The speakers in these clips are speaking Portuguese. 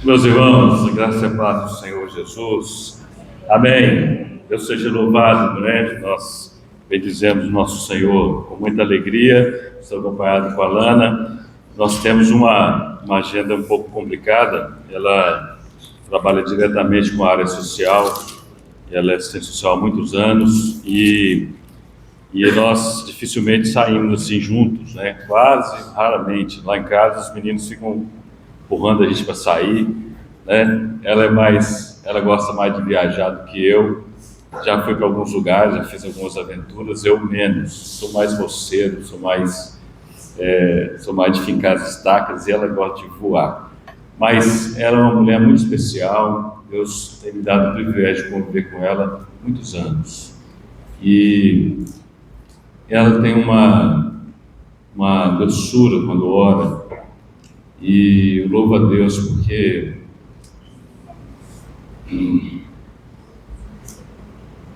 Meus irmãos, graças e paz do Senhor Jesus. Amém. Deus seja louvado, né? Nós bendizemos o nosso Senhor com muita alegria. Estou acompanhado com a Lana. Nós temos uma agenda um pouco complicada. Ela trabalha diretamente com a área social. Ela é assistente social há muitos anos e nós dificilmente saímos assim juntos, né? Quase raramente. Lá em casa os meninos ficam empurrando a gente para sair, né? Ela gosta mais de viajar do que eu. Já fui para alguns lugares, já fiz algumas aventuras, eu menos. Sou mais roceiro, sou mais de fincar as estacas, e ela gosta de voar. Mas ela é uma mulher muito especial. Deus tem me dado o privilégio de conviver com ela há muitos anos. E ela tem uma doçura quando ora. E eu louvo a Deus porque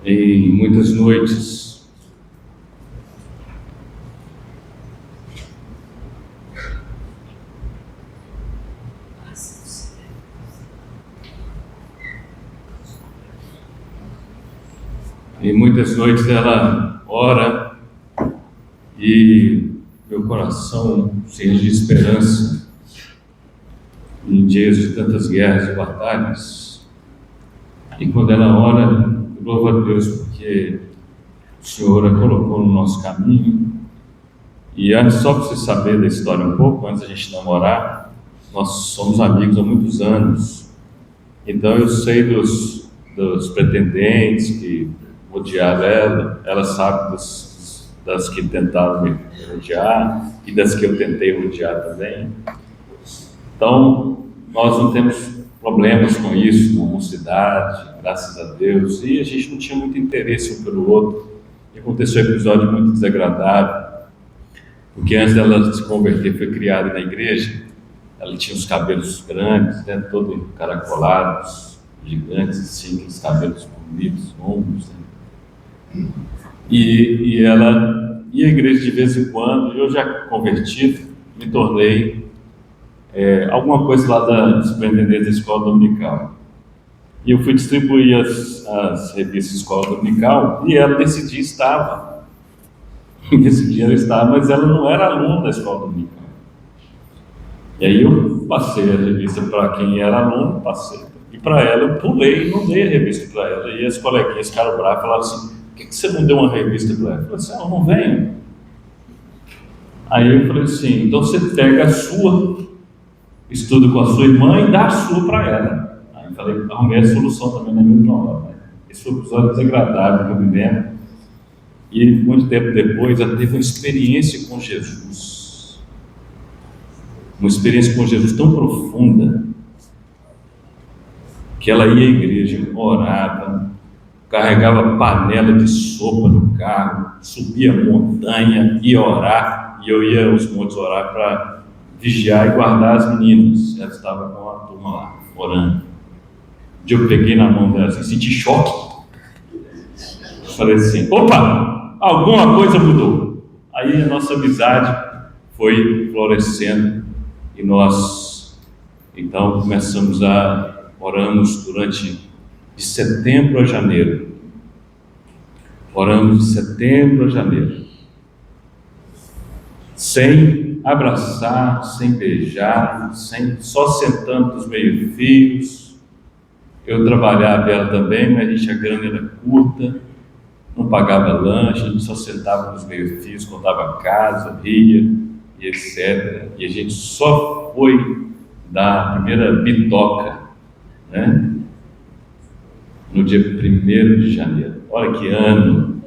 em muitas noites ela ora e meu coração se enche de esperança em dias de tantas guerras e batalhas. E quando ela ora, eu louvo a Deus porque o Senhor a colocou no nosso caminho. E antes, só para você saber da história um pouco, antes da gente namorar, nós somos amigos há muitos anos. Então eu sei dos pretendentes que odiaram ela sabe das que tentaram me rodear e das que eu tentei rodear também. Então, nós não temos problemas com isso na mocidade, graças a Deus, e a gente não tinha muito interesse um pelo outro. E aconteceu um episódio muito desagradável, porque antes dela se converter, foi criada na igreja. Ela tinha os cabelos grandes, né, todo encaracolados, gigantes, assim, aqueles cabelos bonitos, longos, né? E ela ia à igreja de vez em quando. Eu já convertido, me tornei alguma coisa lá da superintendência da escola dominical. E eu fui distribuir as revistas Escola Dominical, e ela nesse dia estava. Nesse dia ela estava, mas ela não era aluna da escola dominical. E aí eu passei a revista para quem era aluno, passei. E para ela eu pulei e não dei a revista para ela. E as coleguinhas ficaram bravas e falaram assim: por que você não deu uma revista para ela? Eu falei assim: eu não venho. Aí eu falei assim: então você pega a sua, estuda com a sua irmã e dá a sua para ela. Aí eu falei, arrumei a solução também na mesma hora, né? Esse foi um episódio desagradável que eu me lembro. E muito tempo depois ela teve uma experiência com Jesus. Uma experiência com Jesus tão profunda que ela ia à igreja, orava, carregava panela de sopa no carro, subia a montanha, ia orar, e eu ia aos montes orar para vigiar e guardar as meninas. Ela estava com a turma lá, orando. Um dia eu peguei na mão dela assim, senti choque. Falei assim: opa, alguma coisa mudou. Aí a nossa amizade foi florescendo e nós então começamos oramos durante de setembro a janeiro. Oramos de setembro a janeiro, sem abraçar, sem beijar, só sentando nos meio-fios. Eu trabalhava, ela também, mas a grana era curta, não pagava lanche, a gente só sentava nos meio-fios, contava casa, ria e etc. E a gente só foi dar a primeira bitoca, né, no dia 1º de janeiro. Olha que ano,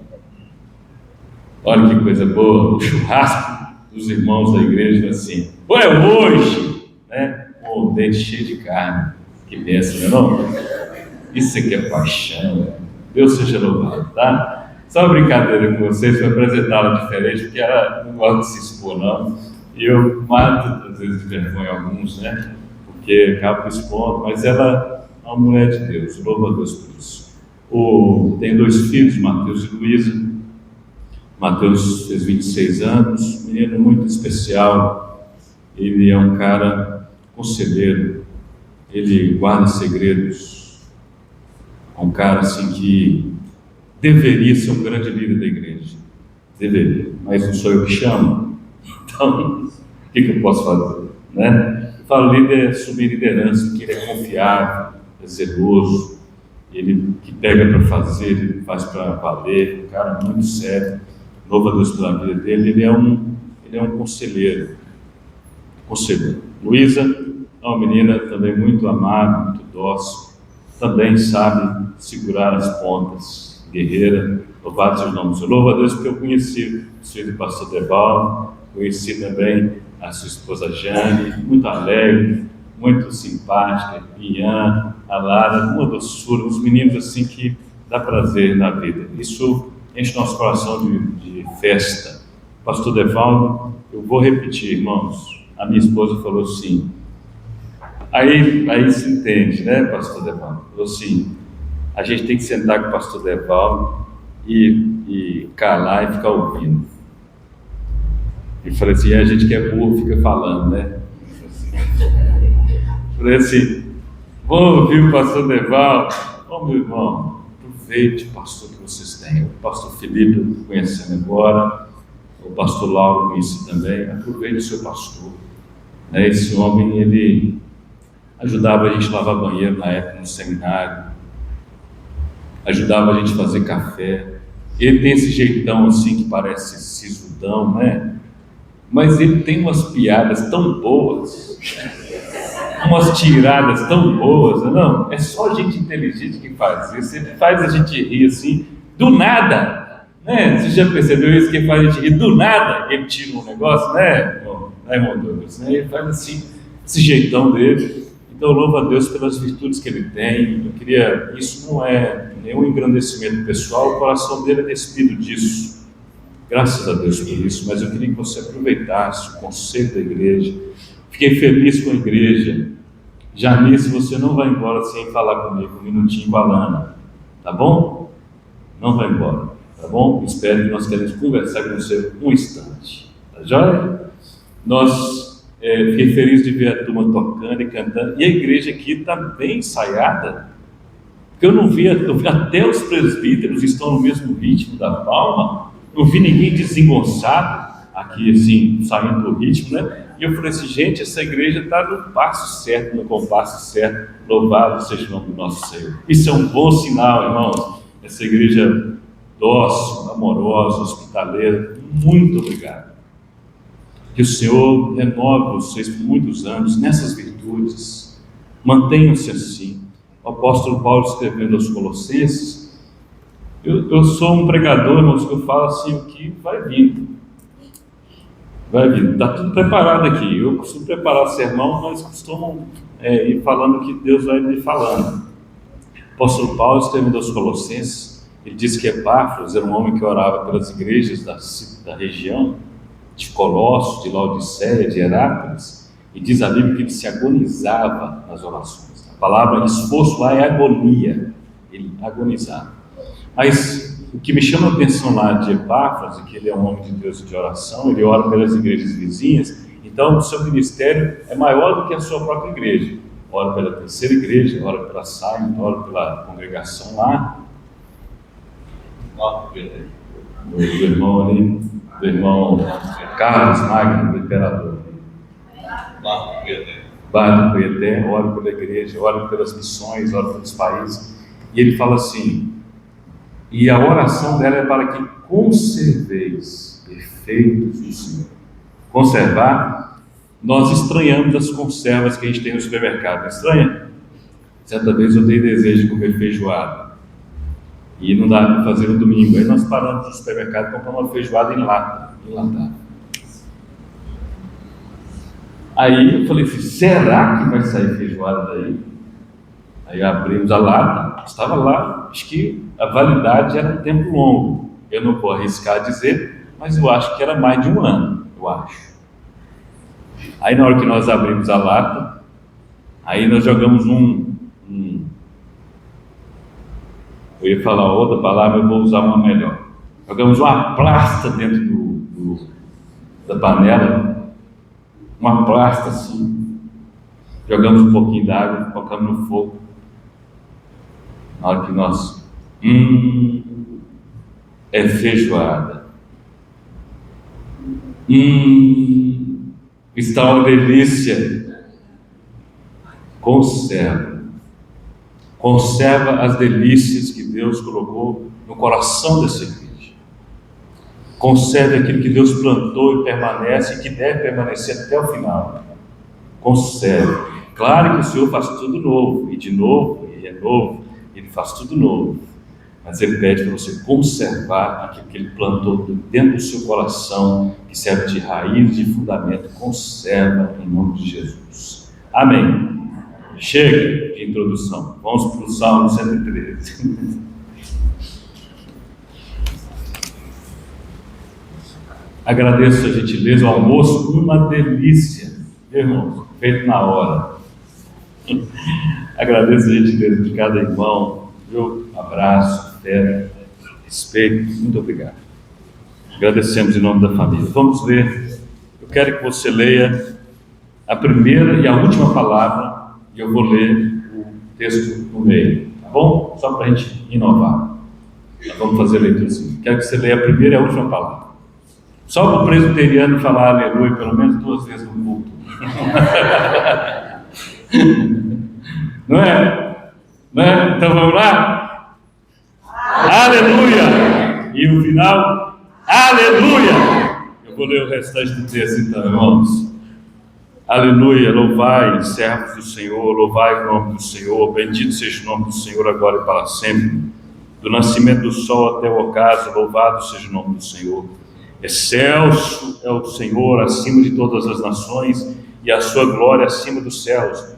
olha que coisa boa, o churrasco dos irmãos da igreja, assim: é hoje, né? O dente cheio de carne, que bênção, não é? Isso aqui é paixão. Deus seja louvado, tá? Só uma brincadeira com vocês, para apresentá-la diferente, porque ela não gosta de se expor, não. E eu mato, às vezes, de vergonha alguns, né? Porque acabo expondo, mas ela é uma mulher de Deus, louva a Deus por isso. Tem 2 filhos, Mateus e Luísa. Mateus fez 26 anos, menino muito especial. Ele é um cara conselheiro, ele guarda segredos. É um cara assim que deveria ser um grande líder da igreja. Deveria, mas não sou eu que chamo. Então, o que eu posso fazer? Né? Eu falo, líder é assumir liderança, porque ele é confiável, é zeloso, ele que pega para fazer, ele faz para valer, um cara muito sério. Louva a Deus pela vida dele. Ele é um conselheiro. Luísa é uma menina também muito amável, muito dócil, também sabe segurar as pontas, guerreira. Louvado seja o nome do Senhor. Louva a Deus porque eu conheci o filho do pastor Deval, conheci também a sua esposa Jane, muito alegre, muito simpática, Ian, a Lara, uma doçura, uns meninos assim que dá prazer na vida. Isso enche nosso coração de festa. Pastor Devaldo, eu vou repetir, irmãos, a minha esposa falou assim, aí se entende, né, pastor Devaldo? Falou assim, a gente tem que sentar com o pastor Devaldo e calar e ficar ouvindo. E falei assim, a gente que é burro fica falando, né? Falei assim, vou ouvir o pastor Devaldo. Ô meu irmão, aproveite o pastor que vocês têm. O pastor Felipe conhecendo agora, o pastor Lauro conheci também. Aproveite o seu pastor. Esse homem, ele ajudava a gente a lavar banheiro na época no seminário, ajudava a gente a fazer café. Ele tem esse jeitão assim que parece sisudão, né? Mas ele tem umas piadas tão boas, umas tiradas tão boas, não? É só gente inteligente que faz isso. Ele faz a gente rir assim, do nada, né? Você já percebeu isso, que faz a gente rir do nada? Ele tira um negócio, né? Irmão Douglas, né? Ele faz assim, esse jeitão dele. Então, louvo a Deus pelas virtudes que ele tem. Isso não é nenhum engrandecimento pessoal, o coração dele é despido disso. Graças a Deus por isso, mas eu queria que você aproveitasse o conselho da igreja. Fiquei feliz com a igreja. Janice, você não vai embora sem falar comigo, um minutinho com a Lana, tá bom? Não vai embora, tá bom? Espero que nós queremos conversar com você um instante, tá joia? Fiquei feliz de ver a turma tocando e cantando, e a igreja aqui está bem ensaiada, porque eu vi até os presbíteros estão no mesmo ritmo da palma, não vi ninguém desengonçado aqui assim, saindo do ritmo, né? E eu falei assim, gente, essa igreja está no passo certo, no compasso certo, louvado seja o nome do nosso Senhor. Isso é um bom sinal, irmãos, essa igreja dócil, amorosa, hospitaleira. Muito obrigado. Que o Senhor renove vocês por muitos anos nessas virtudes, mantenham-se assim. O apóstolo Paulo escrevendo aos Colossenses, eu sou um pregador, irmãos, que eu falo assim, o que vai vindo. Vai vindo, está tudo preparado aqui. Eu costumo preparar sermão, nós costumamos ir falando o que Deus vai me falando. O apóstolo Paulo escrevendo aos Colossenses, ele disse que Epáfras era um homem que orava pelas igrejas da região, de Colossos, de Laodiceia, de Herápolis, e diz a Bíblia que ele se agonizava nas orações. A palavra esforço lá é agonia, ele agonizava. Mas o que me chama a atenção lá de Epáfras, é que ele é um homem de Deus e de oração, ele ora pelas igrejas vizinhas, então o seu ministério é maior do que a sua própria igreja. Ora pela terceira igreja, ora pela Simon, ora pela congregação lá. Do irmão ali, do irmão Carlos Magno, do imperador. Barra do Coieté, ora pela igreja, ora pelas missões, ora pelos países. E ele fala assim, e a oração dela é para que conserveis perfeitos no Senhor. Conservar, nós estranhamos as conservas que a gente tem no supermercado, não estranha? Certa vez eu dei desejo de comer feijoada, e não dá para fazer no domingo, aí nós paramos no supermercado e compramos uma feijoada em lata, enlatada. Aí eu falei assim, será que vai sair feijoada daí? Aí abrimos a lata, estava lá, acho que a validade era um tempo longo, eu não vou arriscar dizer, mas eu acho que era mais de um ano, eu acho. Aí na hora que nós abrimos a lata, aí nós jogamos eu ia falar outra palavra, eu vou usar uma melhor. Jogamos uma plasta dentro da panela, uma plasta assim. jogamos um pouquinho d'água, colocamos no fogo. Na hora que nós... é feijoada. Está uma delícia. Conserva as delícias que Deus colocou no coração dessa igreja. Conserve aquilo que Deus plantou e permanece, e que deve permanecer até o final. Conserve. Claro que o Senhor faz tudo novo, e de novo, e é novo, Ele faz tudo novo. Mas Ele pede para você conservar aquilo que Ele plantou dentro do seu coração, que serve de raiz, de fundamento. Conserva em nome de Jesus. Amém. Chega de introdução. Vamos para o Salmo 113. Agradeço a gentileza, o almoço, uma delícia, meu irmão, feito na hora. Agradeço a gentileza de cada irmão, meu abraço, fé, respeito, muito obrigado. Agradecemos em nome da família. Vamos ler, eu quero que você leia a primeira e a última palavra, e eu vou ler o texto no meio, tá bom? Só para a gente inovar. Nós vamos fazer a leitura assim. Quero que você leia a primeira e a última palavra. Só para o presbiteriano falar aleluia pelo menos 2 vezes no culto. Não é? Não é? Então vamos lá? Aleluia! E no final, aleluia! Eu vou ler o restante do texto então, irmãos. Aleluia, louvai, servos do Senhor, louvai o nome do Senhor, bendito seja o nome do Senhor agora e para sempre. Do nascimento do sol até o ocaso, louvado seja o nome do Senhor. Excelso é o Senhor acima de todas as nações, e a sua glória acima dos céus.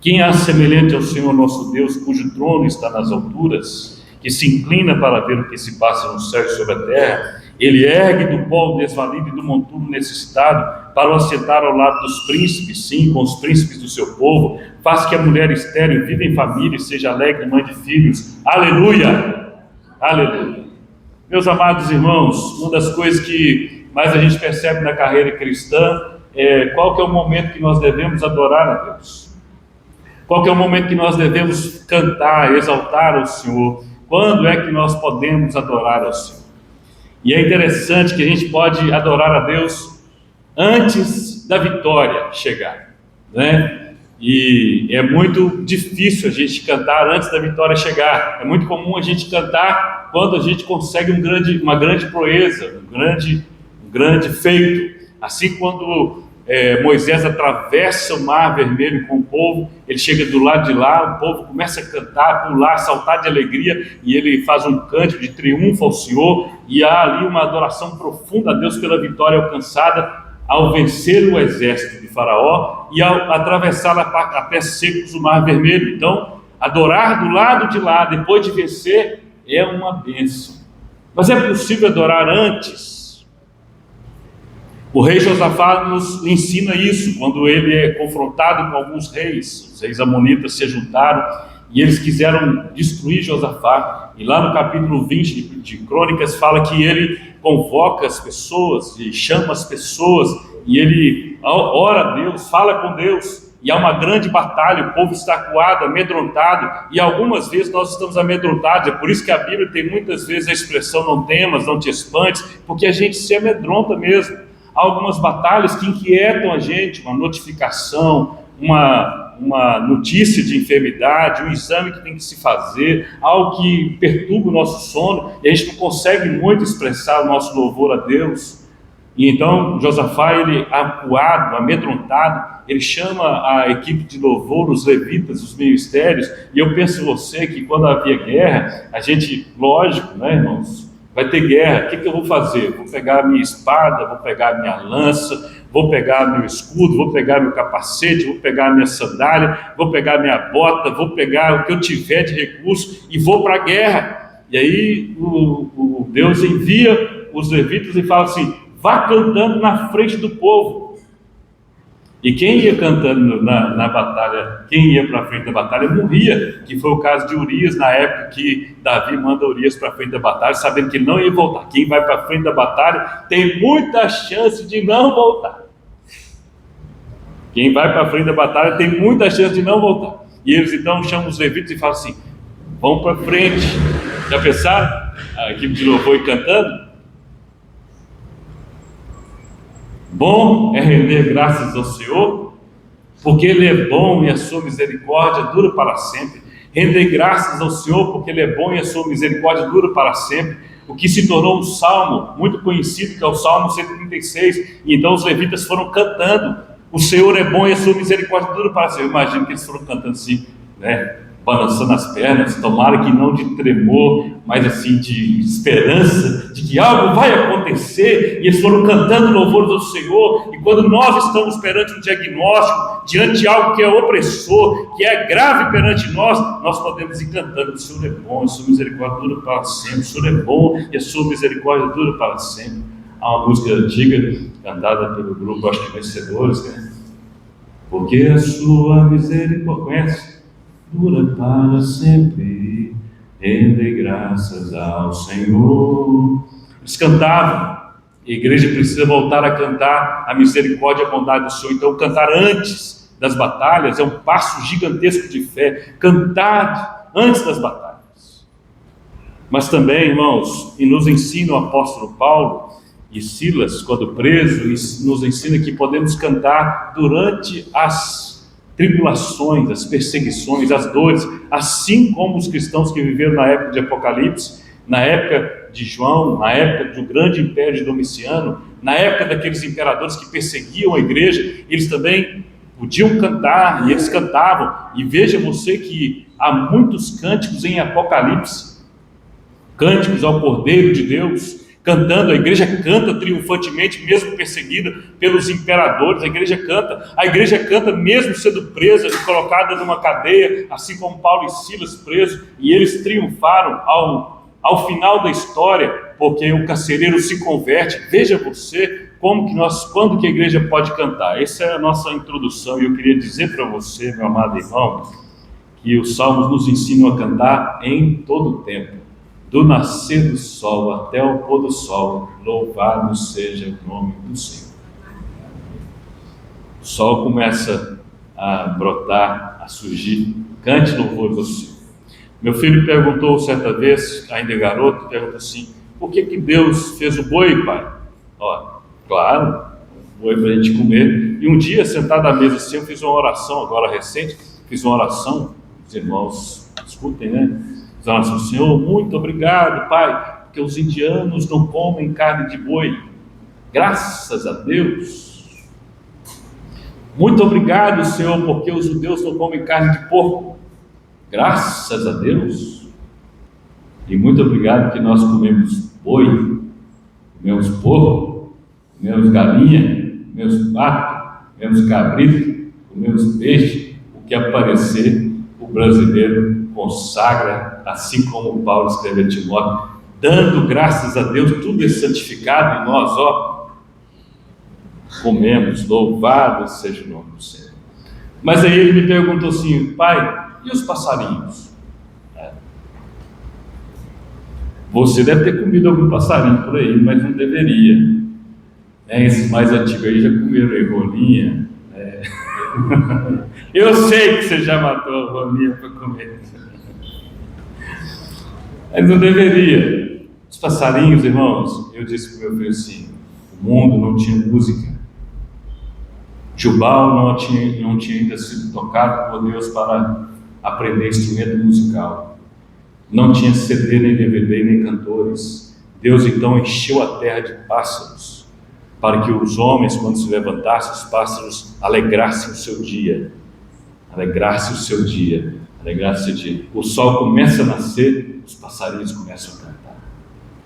Quem há semelhante ao Senhor nosso Deus, cujo trono está nas alturas, que se inclina para ver o que se passa no céu e sobre a terra? Ele ergue do pó o desvalido e do monturo necessitado, para o assentar ao lado dos príncipes, sim, com os príncipes do seu povo. Faz que a mulher estéril viva em família e seja alegre mãe de filhos. Aleluia! Aleluia! Meus amados irmãos, uma das coisas que mais a gente percebe na carreira cristã é qual que é o momento que nós devemos adorar a Deus. Qual que é o momento que nós devemos cantar, exaltar ao Senhor. Quando é que nós podemos adorar ao Senhor? E é interessante que a gente pode adorar a Deus antes da vitória chegar, né? E é muito difícil a gente cantar antes da vitória chegar. É muito comum a gente cantar quando a gente consegue uma grande proeza, um grande feito. Assim, quando Moisés atravessa o Mar Vermelho com o povo, ele chega do lado de lá, o povo começa a cantar, pular, saltar de alegria, e ele faz um cântico de triunfo ao Senhor, e há ali uma adoração profunda a Deus pela vitória alcançada ao vencer o exército de Faraó e ao atravessar a pés secos o Mar Vermelho. Então, adorar do lado de lá, depois de vencer, é uma bênção. Mas é possível adorar antes? O rei Josafá nos ensina isso, quando ele é confrontado com alguns reis. Os reis amonitas se juntaram e eles quiseram destruir Josafá. E lá no capítulo 20 de Crônicas fala que ele convoca as pessoas e chama as pessoas, e ele ora a Deus, fala com Deus, e há uma grande batalha, o povo está acuado, amedrontado, e algumas vezes nós estamos amedrontados. É por isso que a Bíblia tem muitas vezes a expressão não temas, não te espantes, porque a gente se amedronta mesmo. Há algumas batalhas que inquietam a gente, uma notificação, uma notícia de enfermidade, um exame que tem que se fazer, algo que perturba o nosso sono, e a gente não consegue muito expressar o nosso louvor a Deus. E então Josafá, ele acuado, amedrontado, ele chama a equipe de louvor, os levitas, os ministérios, e eu penso você que quando havia guerra, a gente, lógico, né, irmãos, vai ter guerra, o que eu vou fazer? Vou pegar a minha espada, vou pegar a minha lança, vou pegar meu escudo, vou pegar meu capacete, vou pegar a minha sandália, vou pegar a minha bota, vou pegar o que eu tiver de recurso e vou para a guerra. E aí o Deus envia os levitas e fala assim: vá cantando na frente do povo. E quem ia cantando na batalha, quem ia para a frente da batalha, morria, que foi o caso de Urias, na época que Davi manda Urias para a frente da batalha, sabendo que ele não ia voltar. Quem vai para a frente da batalha tem muita chance de não voltar. Quem vai para frente da batalha tem muita chance de não voltar. E eles então chamam os levitas e falam assim: vão para frente. Já pensaram? A equipe de louvor cantando. Bom é render graças ao Senhor, porque Ele é bom e a sua misericórdia dura para sempre. Render graças ao Senhor, porque Ele é bom e a sua misericórdia dura para sempre. O que se tornou um salmo muito conhecido, que é o Salmo 136. E então os levitas foram cantando: o Senhor é bom e a sua misericórdia dura para sempre. Eu imagino que eles foram cantando assim, né? Balançando as pernas, tomara que não de tremor, mas assim de esperança, de que algo vai acontecer. E eles foram cantando louvores ao Senhor. E quando nós estamos perante um diagnóstico, diante de algo que é opressor, que é grave perante nós, nós podemos ir cantando: o Senhor é bom, a sua misericórdia dura para sempre. O Senhor é bom e a sua misericórdia dura para sempre. Há uma música antiga, cantada pelo grupo, acho que Vencedores, né? Porque a sua misericórdia, conhece? Dura para sempre, rende graças ao Senhor. Eles cantavam. A igreja precisa voltar a cantar a misericórdia e a bondade do Senhor. Então, cantar antes das batalhas é um passo gigantesco de fé. Cantar antes das batalhas. Mas também, irmãos, e nos ensina o apóstolo Paulo e Silas, quando preso, nos ensina que podemos cantar durante as tribulações, as perseguições, as dores, assim como os cristãos que viveram na época de Apocalipse, na época de João, na época do grande império de Domiciano, na época daqueles imperadores que perseguiam a igreja. Eles também podiam cantar, e eles cantavam. E veja você que há muitos cânticos em Apocalipse, cânticos ao Cordeiro de Deus, cantando. A igreja canta triunfantemente, mesmo perseguida pelos imperadores. A igreja canta mesmo sendo presa e colocada numa cadeia, assim como Paulo e Silas presos, e eles triunfaram ao final da história, porque o carcereiro se converte. Veja você quando que a igreja pode cantar. Essa é a nossa introdução, e eu queria dizer para você, meu amado irmão, que os salmos nos ensinam a cantar em todo o tempo. Do nascer do sol até o pôr do sol, louvado seja o nome do Senhor. O sol começa a brotar, a surgir. Cante louvores ao Senhor. Meu filho perguntou certa vez, ainda garoto, perguntou assim: por que Deus fez o boi, pai? Claro, o boi para a gente comer. E um dia, sentado à mesa assim, eu fiz uma oração, agora recente, os irmãos escutem, né? Senhor, muito obrigado, Pai, porque os indianos não comem carne de boi. Graças a Deus. Muito obrigado, Senhor, porque os judeus não comem carne de porco. Graças a Deus. E muito obrigado que nós comemos boi, comemos porco, comemos galinha, comemos pato, comemos cabrito, comemos peixe. O que aparecer, o brasileiro consagra, assim como Paulo escreve a Timóteo, dando graças a Deus. Tudo é santificado, e nós, comemos. Louvado seja o nome do Senhor. Mas aí ele me perguntou assim: pai, e os passarinhos? Você deve ter comido algum passarinho por aí, mas não deveria. Esses mais antigos aí já comeram rolinha. Eu sei que você já matou a rolinha para comer, mas não deveria. Os passarinhos, irmãos, eu disse para o meu filho assim: o mundo não tinha música. Jubal não tinha ainda sido tocado por Deus para aprender instrumento musical. Não tinha CD, nem DVD, nem cantores. Deus então encheu a terra de pássaros, para que os homens, quando se levantassem, os pássaros alegrassem o seu dia. Alegrasse o seu dia. Alegrasse o seu dia. O sol começa a nascer, os passarinhos começam a cantar.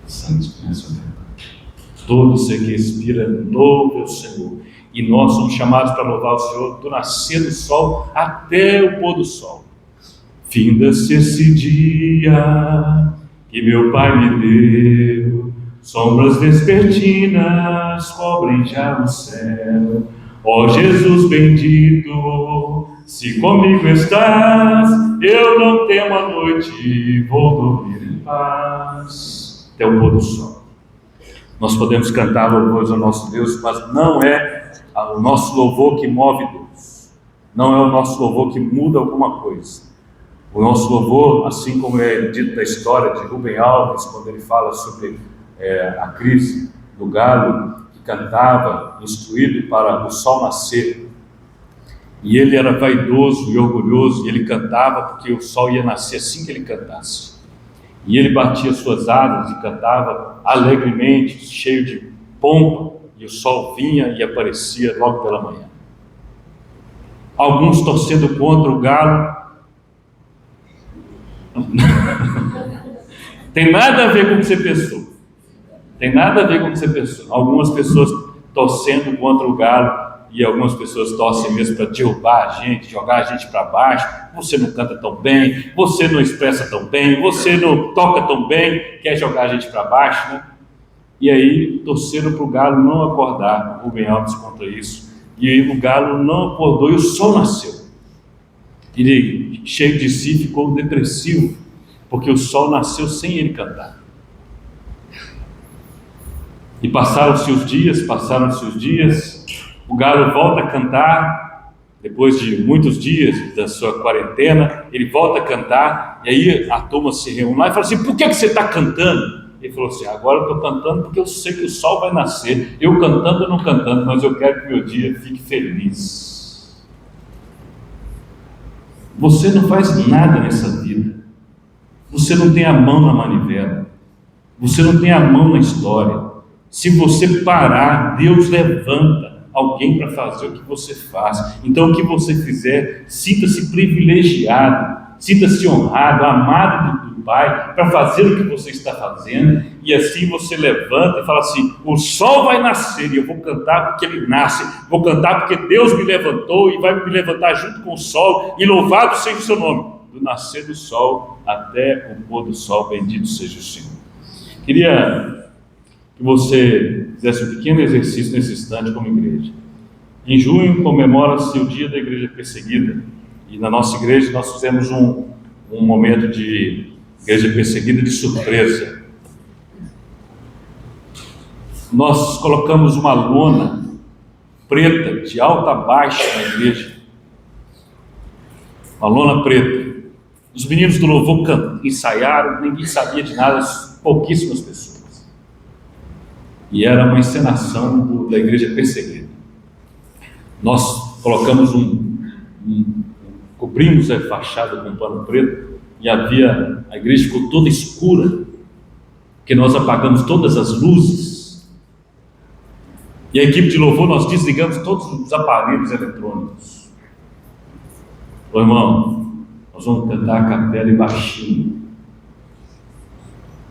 Os santos começam a cantar. Todo ser que respira louve o Senhor. E nós somos chamados para louvar o Senhor do nascer do sol até o pôr do sol. Finda-se esse dia que meu Pai me deu, sombras vespertinas cobrem já o céu. Ó Jesus bendito, se comigo estás, eu não temo a noite, vou dormir em paz. Até o pôr do sol. Nós podemos cantar louvores ao nosso Deus, mas não é o nosso louvor que move Deus. Não é o nosso louvor que muda alguma coisa. O nosso louvor, assim como é dito na história de Rubem Alves, quando ele fala sobre a crise do galo, que cantava, instruído para o sol nascer, e ele era vaidoso e orgulhoso, e ele cantava porque o sol ia nascer assim que ele cantasse. E ele batia suas asas e cantava alegremente, cheio de pompa, e o sol vinha e aparecia logo pela manhã. Alguns torcendo contra o galo. Tem nada a ver com o que você pensou. Tem nada a ver com o que você pensou. Algumas pessoas torcendo contra o galo, e algumas pessoas torcem mesmo para derrubar a gente, jogar a gente para baixo. Você não canta tão bem, você não expressa tão bem, você não toca tão bem, quer jogar a gente para baixo, né? E aí torceram para o galo não acordar. O Rubem Alves contra isso. E aí o galo não acordou e o sol nasceu. Ele, cheio de si, ficou depressivo, porque o sol nasceu sem ele cantar. E passaram-se os dias, o galo volta a cantar, depois de muitos dias da sua quarentena, ele volta a cantar, e aí a turma se reúne lá e fala assim: por que você está cantando? Ele falou assim: agora eu estou cantando porque eu sei que o sol vai nascer, eu cantando ou não cantando, mas eu quero que meu dia fique feliz. Você não faz nada nessa vida, você não tem a mão na manivela, você não tem a mão na história. Se você parar, Deus levanta alguém para fazer o que você faz. Então o que você fizer, sinta-se privilegiado, sinta-se honrado, amado do Pai, para fazer o que você está fazendo. E assim você levanta e fala assim: o sol vai nascer e eu vou cantar porque ele nasce, vou cantar porque Deus me levantou e vai me levantar junto com o sol, e louvado seja o seu nome, do nascer do sol até o pôr do sol, bendito seja o Senhor. Queria que você fizesse um pequeno exercício nesse instante como igreja. Em junho comemora-se o dia da igreja perseguida, e na nossa igreja nós fizemos um momento de igreja perseguida de surpresa. Nós colocamos uma lona preta de alta a baixa na igreja, uma lona preta. Os meninos do louvor ensaiaram, ninguém sabia de nada, pouquíssimas pessoas. E era uma encenação da igreja perseguida. Nós colocamos cobrimos a fachada com um pano preto, e a igreja ficou toda escura, porque nós apagamos todas as luzes, e a equipe de louvor, nós desligamos todos os aparelhos eletrônicos. Ô irmão, nós vamos cantar a capela e baixinho,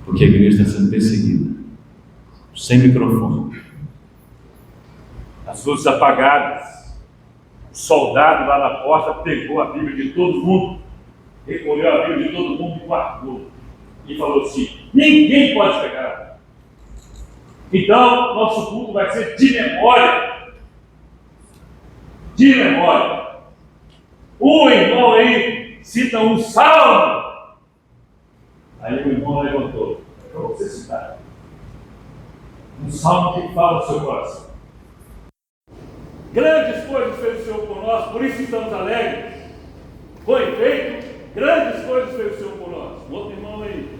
porque a igreja está sendo perseguida, sem microfone, as luzes apagadas. O soldado lá na porta pegou a Bíblia de todo mundo, recolheu a Bíblia de todo mundo e guardou, e falou assim: ninguém pode pegar. Então nosso culto vai ser de memória. De memória. O irmão aí cita um salmo. Aí o irmão levantou: é para você citar um salmo que fala do seu coração. Grandes coisas fez o Senhor por nós, por isso estamos alegres. Foi feito, grandes coisas fez o Senhor por nós. Um outro irmão aí.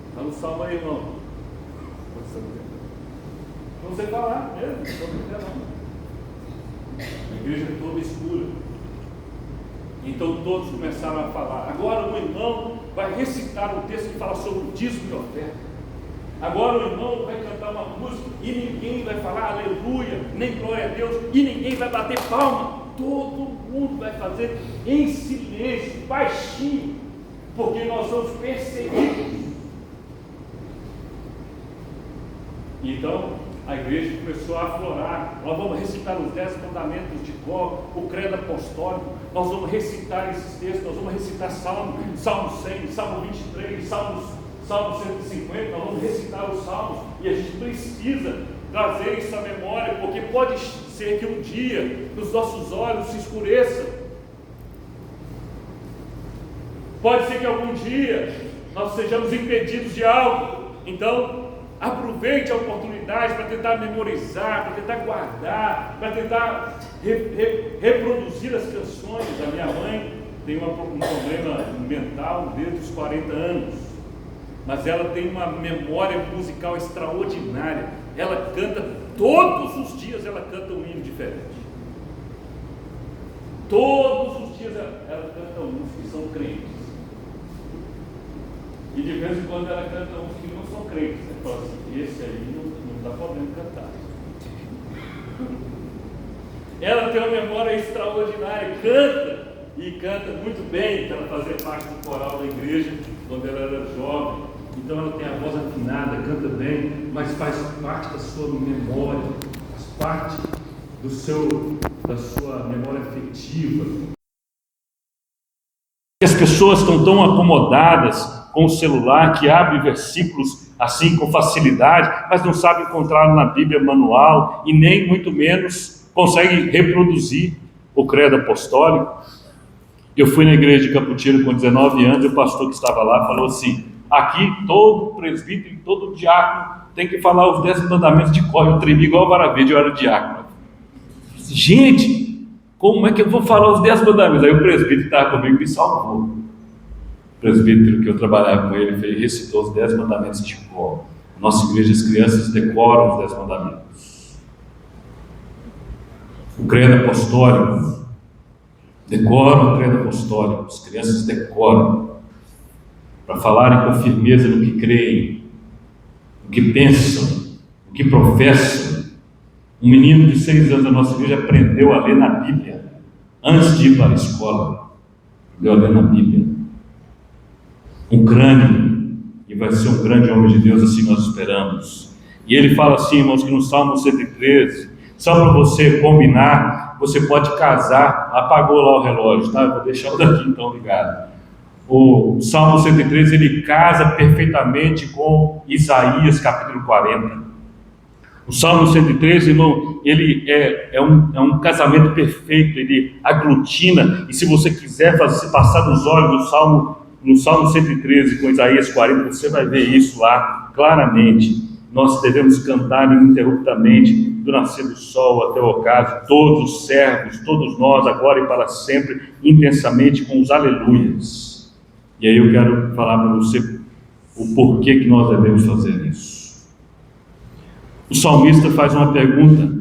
Está no salmo aí, irmão. Não sei falar mesmo, não estou entendendo. A igreja toda escura. Então todos começaram a falar. Agora o irmão vai recitar um texto que fala sobre o dízimo de oferta. Agora o irmão vai cantar uma música e ninguém vai falar aleluia, nem glória a Deus, e ninguém vai bater palma. Todo mundo vai fazer em silêncio, baixinho, porque nós somos perseguidos. Então a igreja começou a aflorar. Nós vamos recitar os 10 mandamentos de cor, o credo apostólico, nós vamos recitar esses textos, nós vamos recitar Salmo 100, Salmo 23, Salmo 150, nós vamos recitar os salmos, e a gente precisa trazer isso à memória, porque pode ser que um dia os nossos olhos se escureçam, pode ser que algum dia nós sejamos impedidos de algo. Então aproveite a oportunidade atividade para tentar memorizar, para tentar guardar, para tentar reproduzir as canções. A minha mãe tem um problema mental desde os 40 anos, mas ela tem uma memória musical extraordinária. Ela canta, todos os dias ela canta um hino diferente. Todos os dias ela canta uns que são crentes. E de vez em quando ela canta uns que não são crentes. Ela fala assim, esse aí não está podendo cantar. Ela tem uma memória extraordinária, canta, e canta muito bem, para ela fazia parte do coral da igreja quando ela era jovem. Então ela tem a voz afinada, canta bem, mas faz parte da sua memória, faz parte da sua memória afetiva. As pessoas estão tão acomodadas com o celular que abrem versículos assim com facilidade, mas não sabem encontrar na Bíblia manual e nem muito menos conseguem reproduzir o credo apostólico. Eu fui na igreja de Caputiro com 19 anos e o pastor que estava lá falou assim: aqui todo presbítero e todo diácono tem que falar os 10 mandamentos de cor. Eu tremi igual vara verde, eu era diácono. Gente, como é que eu vou falar os 10 mandamentos? Aí o presbítero que estava comigo me salvou. O presbítero que eu trabalhava com ele recitou os 10 mandamentos de cor. Nossa igreja, as crianças decoram os 10 mandamentos. O credo apostólico, decoram o credo apostólico, as crianças decoram, para falarem com firmeza no que creem, no que pensam, no que professam. Um menino de 6 anos da nossa igreja aprendeu a ler na Bíblia, antes de ir para a escola, aprendeu a ler na Bíblia. Um crânio, e vai ser um grande homem de Deus, assim nós esperamos. E ele fala assim, irmãos, que no Salmo 113, só para você combinar, você pode casar. Apagou lá o relógio, tá? Eu vou deixar o daqui então ligado. O Salmo 113, ele casa perfeitamente com Isaías capítulo 40. O Salmo 113, irmão, ele é um casamento perfeito, ele aglutina, e se você quiser passar nos olhos no Salmo 113 com Isaías 40, você vai ver isso lá claramente. Nós devemos cantar ininterruptamente, do nascer do sol até o ocaso, todos os servos, todos nós, agora e para sempre, intensamente com os aleluias. E aí eu quero falar para você o porquê que nós devemos fazer isso. O salmista faz uma pergunta,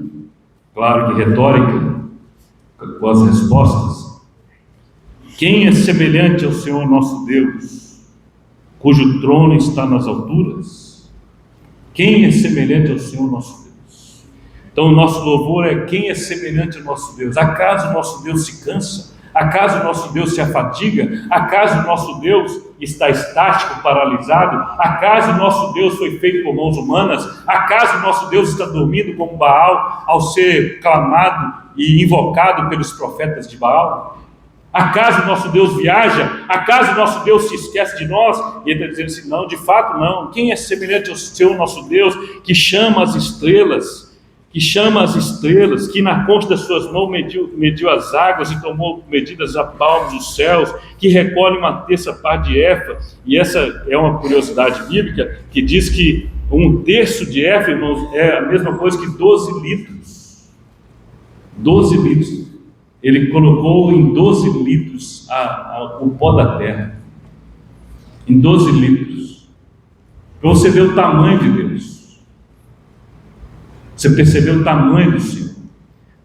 claro que retórica, com as respostas. Quem é semelhante ao Senhor nosso Deus, cujo trono está nas alturas? Quem é semelhante ao Senhor nosso Deus? Então o nosso louvor é: quem é semelhante ao nosso Deus? Acaso o nosso Deus se cansa? Acaso o nosso Deus se afadiga? Acaso o nosso Deus está estático, paralisado? Acaso o nosso Deus foi feito por mãos humanas? Acaso o nosso Deus está dormindo como Baal ao ser clamado e invocado pelos profetas de Baal? Acaso o nosso Deus viaja? Acaso o nosso Deus se esquece de nós? E ele está dizendo assim: não, de fato não. Quem é semelhante ao Senhor nosso Deus, que chama as estrelas, que na conta das suas mãos mediu as águas e tomou medidas a palmos dos céus, que recolhe uma terça parte de efa? E essa é uma curiosidade bíblica, que diz que 1/3 de efa, irmãos, é a mesma coisa que 12 litros. 12 litros. Ele colocou em 12 litros o pó da terra. Em 12 litros. Para você ver o tamanho de Deus. Você perceber o tamanho do Senhor.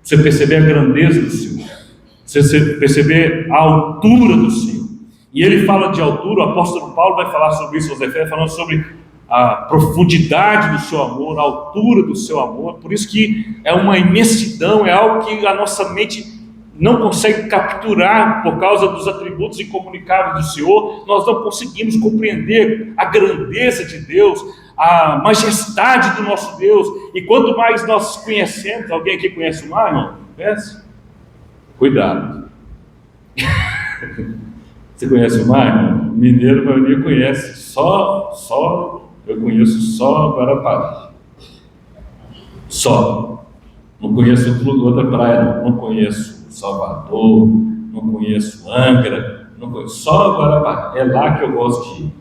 Você perceber a grandeza do Senhor. Você perceber a altura do Senhor. E ele fala de altura, o apóstolo Paulo vai falar sobre isso aos Efésios, falando sobre a profundidade do seu amor, a altura do seu amor. Por isso que é uma imensidão, é algo que a nossa mente não consegue capturar por causa dos atributos incomunicáveis do Senhor. Nós não conseguimos compreender a grandeza de Deus, a majestade do nosso Deus. E quanto mais nós conhecemos, alguém aqui conhece o mar, irmão? Conhece? Cuidado. Você conhece o mar, irmão? Mineiro, a maioria conhece. Eu conheço só Guarapari. Só. Não conheço outra praia, não conheço Salvador, não conheço Angra, não conheço, só Guarapari. É lá que eu gosto de ir.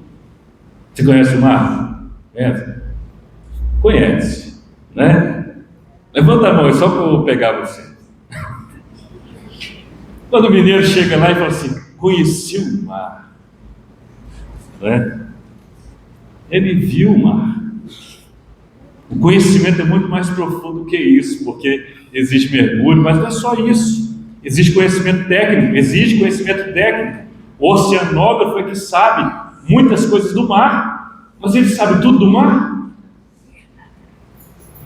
Você conhece o mar? Conhece? Conhece. né? Levanta a mão, é só para eu pegar você. Quando o mineiro chega lá e fala assim, conheci o mar, né? Ele viu o mar. O conhecimento é muito mais profundo que isso, porque existe mergulho, mas não é só isso. Existe conhecimento técnico, O oceanógrafo é que sabe muitas coisas do mar, mas ele sabe tudo do mar.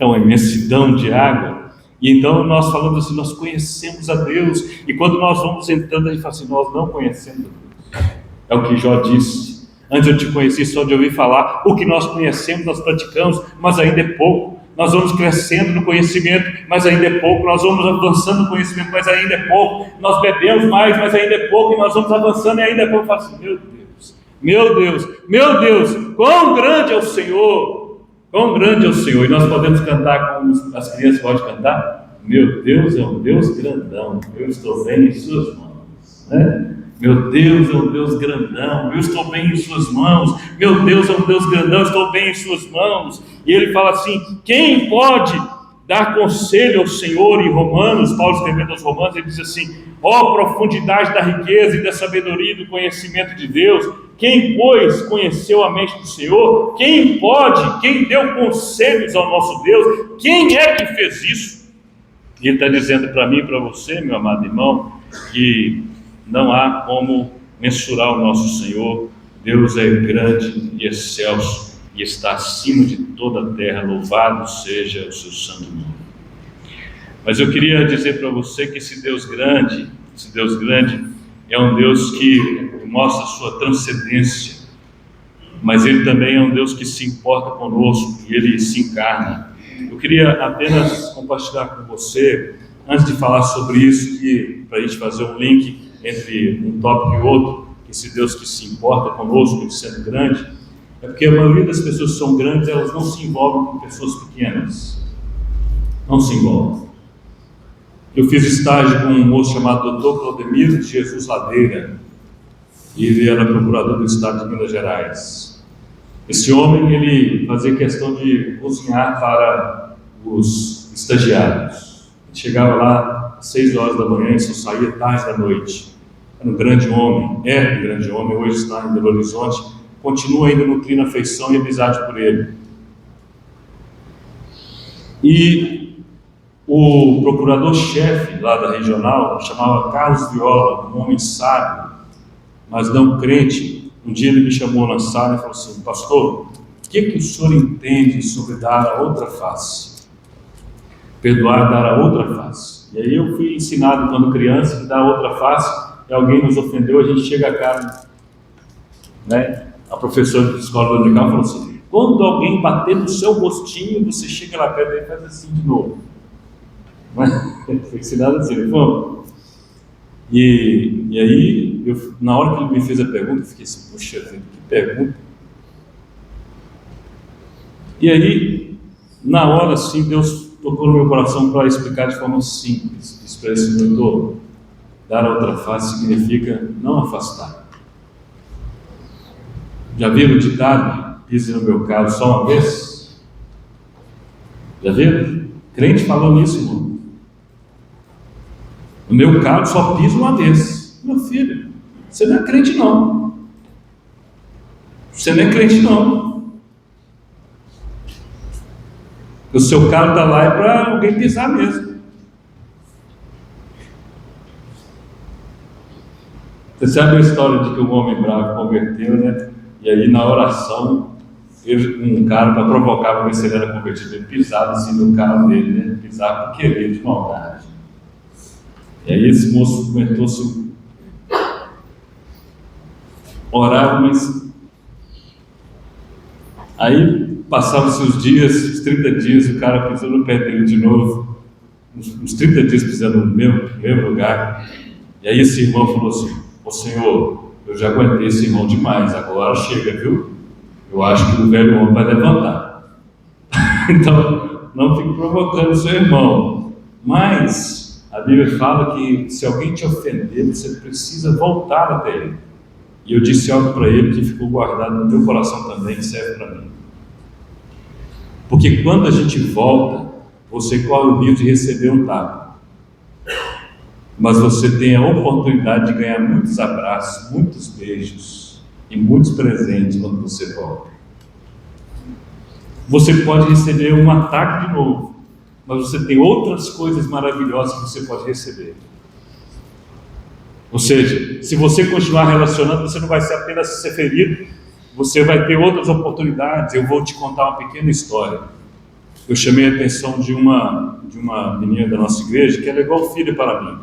É uma imensidão de água. E então nós falamos assim, nós conhecemos a Deus, e quando nós vamos entrando, a gente fala assim, nós não conhecemos a Deus. É o que Jó disse. Antes eu te conheci só de ouvir falar, o que nós conhecemos, nós praticamos, mas ainda é pouco. Nós vamos crescendo no conhecimento, mas ainda é pouco. Nós vamos avançando no conhecimento, mas ainda é pouco. Nós bebemos mais, mas ainda é pouco. E nós vamos avançando e ainda é pouco. Eu falo assim, meu Deus, quão grande é o Senhor! Quão grande é o Senhor! E nós podemos cantar como as crianças podem cantar. Meu Deus é um Deus grandão, eu estou bem em suas mãos, né? Meu Deus é um Deus grandão, eu estou bem em suas mãos. Meu Deus é um Deus grandão, eu estou bem em suas mãos. E ele fala assim, quem pode dar conselho ao Senhor? Em Romanos, Paulo escrevendo aos Romanos, ele diz assim, ó profundidade da riqueza e da sabedoria e do conhecimento de Deus, quem, pois, conheceu a mente do Senhor? Quem deu conselhos ao nosso Deus? Quem é que fez isso? E ele está dizendo para mim e para você, meu amado irmão, que não há como mensurar o nosso Senhor. Deus é grande e excelso e está acima de toda a terra. Louvado seja o seu santo nome. Mas eu queria dizer para você que esse Deus grande é um Deus que mostra a sua transcendência, mas ele também é um Deus que se importa conosco e ele se encarna. Eu queria apenas compartilhar com você, antes de falar sobre isso, para a gente fazer um link entre um tópico e outro, que esse Deus que se importa conosco, ele sendo grande, é porque a maioria das pessoas que são grandes, elas não se envolvem com pessoas pequenas, não se envolvem. Eu fiz estágio com um moço chamado Dr. Claudemiro de Jesus Ladeira, e ele era procurador do estado de Minas Gerais. Esse homem, ele fazia questão de cozinhar para os estagiários. Ele chegava lá às 6 horas da manhã e só saía tarde da noite. Era um grande homem, hoje está em Belo Horizonte, continua ainda nutrindo afeição e amizade por ele. E o procurador-chefe lá da regional, chamava Carlos Viola, um homem sábio, mas não crente. Um dia ele me chamou na sala e falou assim, pastor, o que o senhor entende sobre dar a outra face? Perdoar, dar a outra face. E aí eu fui ensinado quando criança que dar a outra face, e alguém nos ofendeu, a gente chega a cara, né? A professora de escola dominical falou assim, quando alguém bater no seu rostinho, você chega lá perto e faz assim de novo. Foi ensinado assim, vamos. E aí, na hora que ele me fez a pergunta, eu fiquei assim, puxa vida, que pergunta. E aí, na hora assim, Deus tocou no meu coração para explicar de forma simples. Disse para esse doutor, dar a outra face significa não afastar. Já viram o ditado, pise no meu carro só uma vez? Já viram? Crente falou nisso, irmão. No meu carro só piso uma vez. Meu filho, você não é crente não. Você não é crente não. O seu carro está lá é para alguém pisar mesmo. Você sabe a história de que um homem bravo converteu, né? E aí na oração, um cara para provocar para ver se ele era convertido, ele pisava assim no carro dele, né? Pisava por querer, de maldade. E aí esse moço comentou-se, orava, mas aí passavam-se os dias, os 30 dias, o cara pisou no pé dele de novo, uns 30 dias pisando no mesmo lugar. E aí esse irmão falou assim, ô Senhor, eu já aguentei esse irmão demais, agora chega, viu? Eu acho que o velho homem vai levantar. Então, não fique provocando o seu irmão. Mas a Bíblia fala que se alguém te ofender, você precisa voltar até ele. E eu disse algo para ele que ficou guardado no meu coração também, que serve para mim. Porque quando a gente volta, você corre o risco de receber um tapa. Mas você tem a oportunidade de ganhar muitos abraços, muitos beijos e muitos presentes quando você volta. Você pode receber um ataque de novo, mas você tem outras coisas maravilhosas que você pode receber. Ou seja, se você continuar relacionando, você não vai ser apenas ser ferido, você vai ter outras oportunidades. Eu vou te contar uma pequena história. Eu chamei a atenção de uma menina da nossa igreja, que ela é igual filha para mim.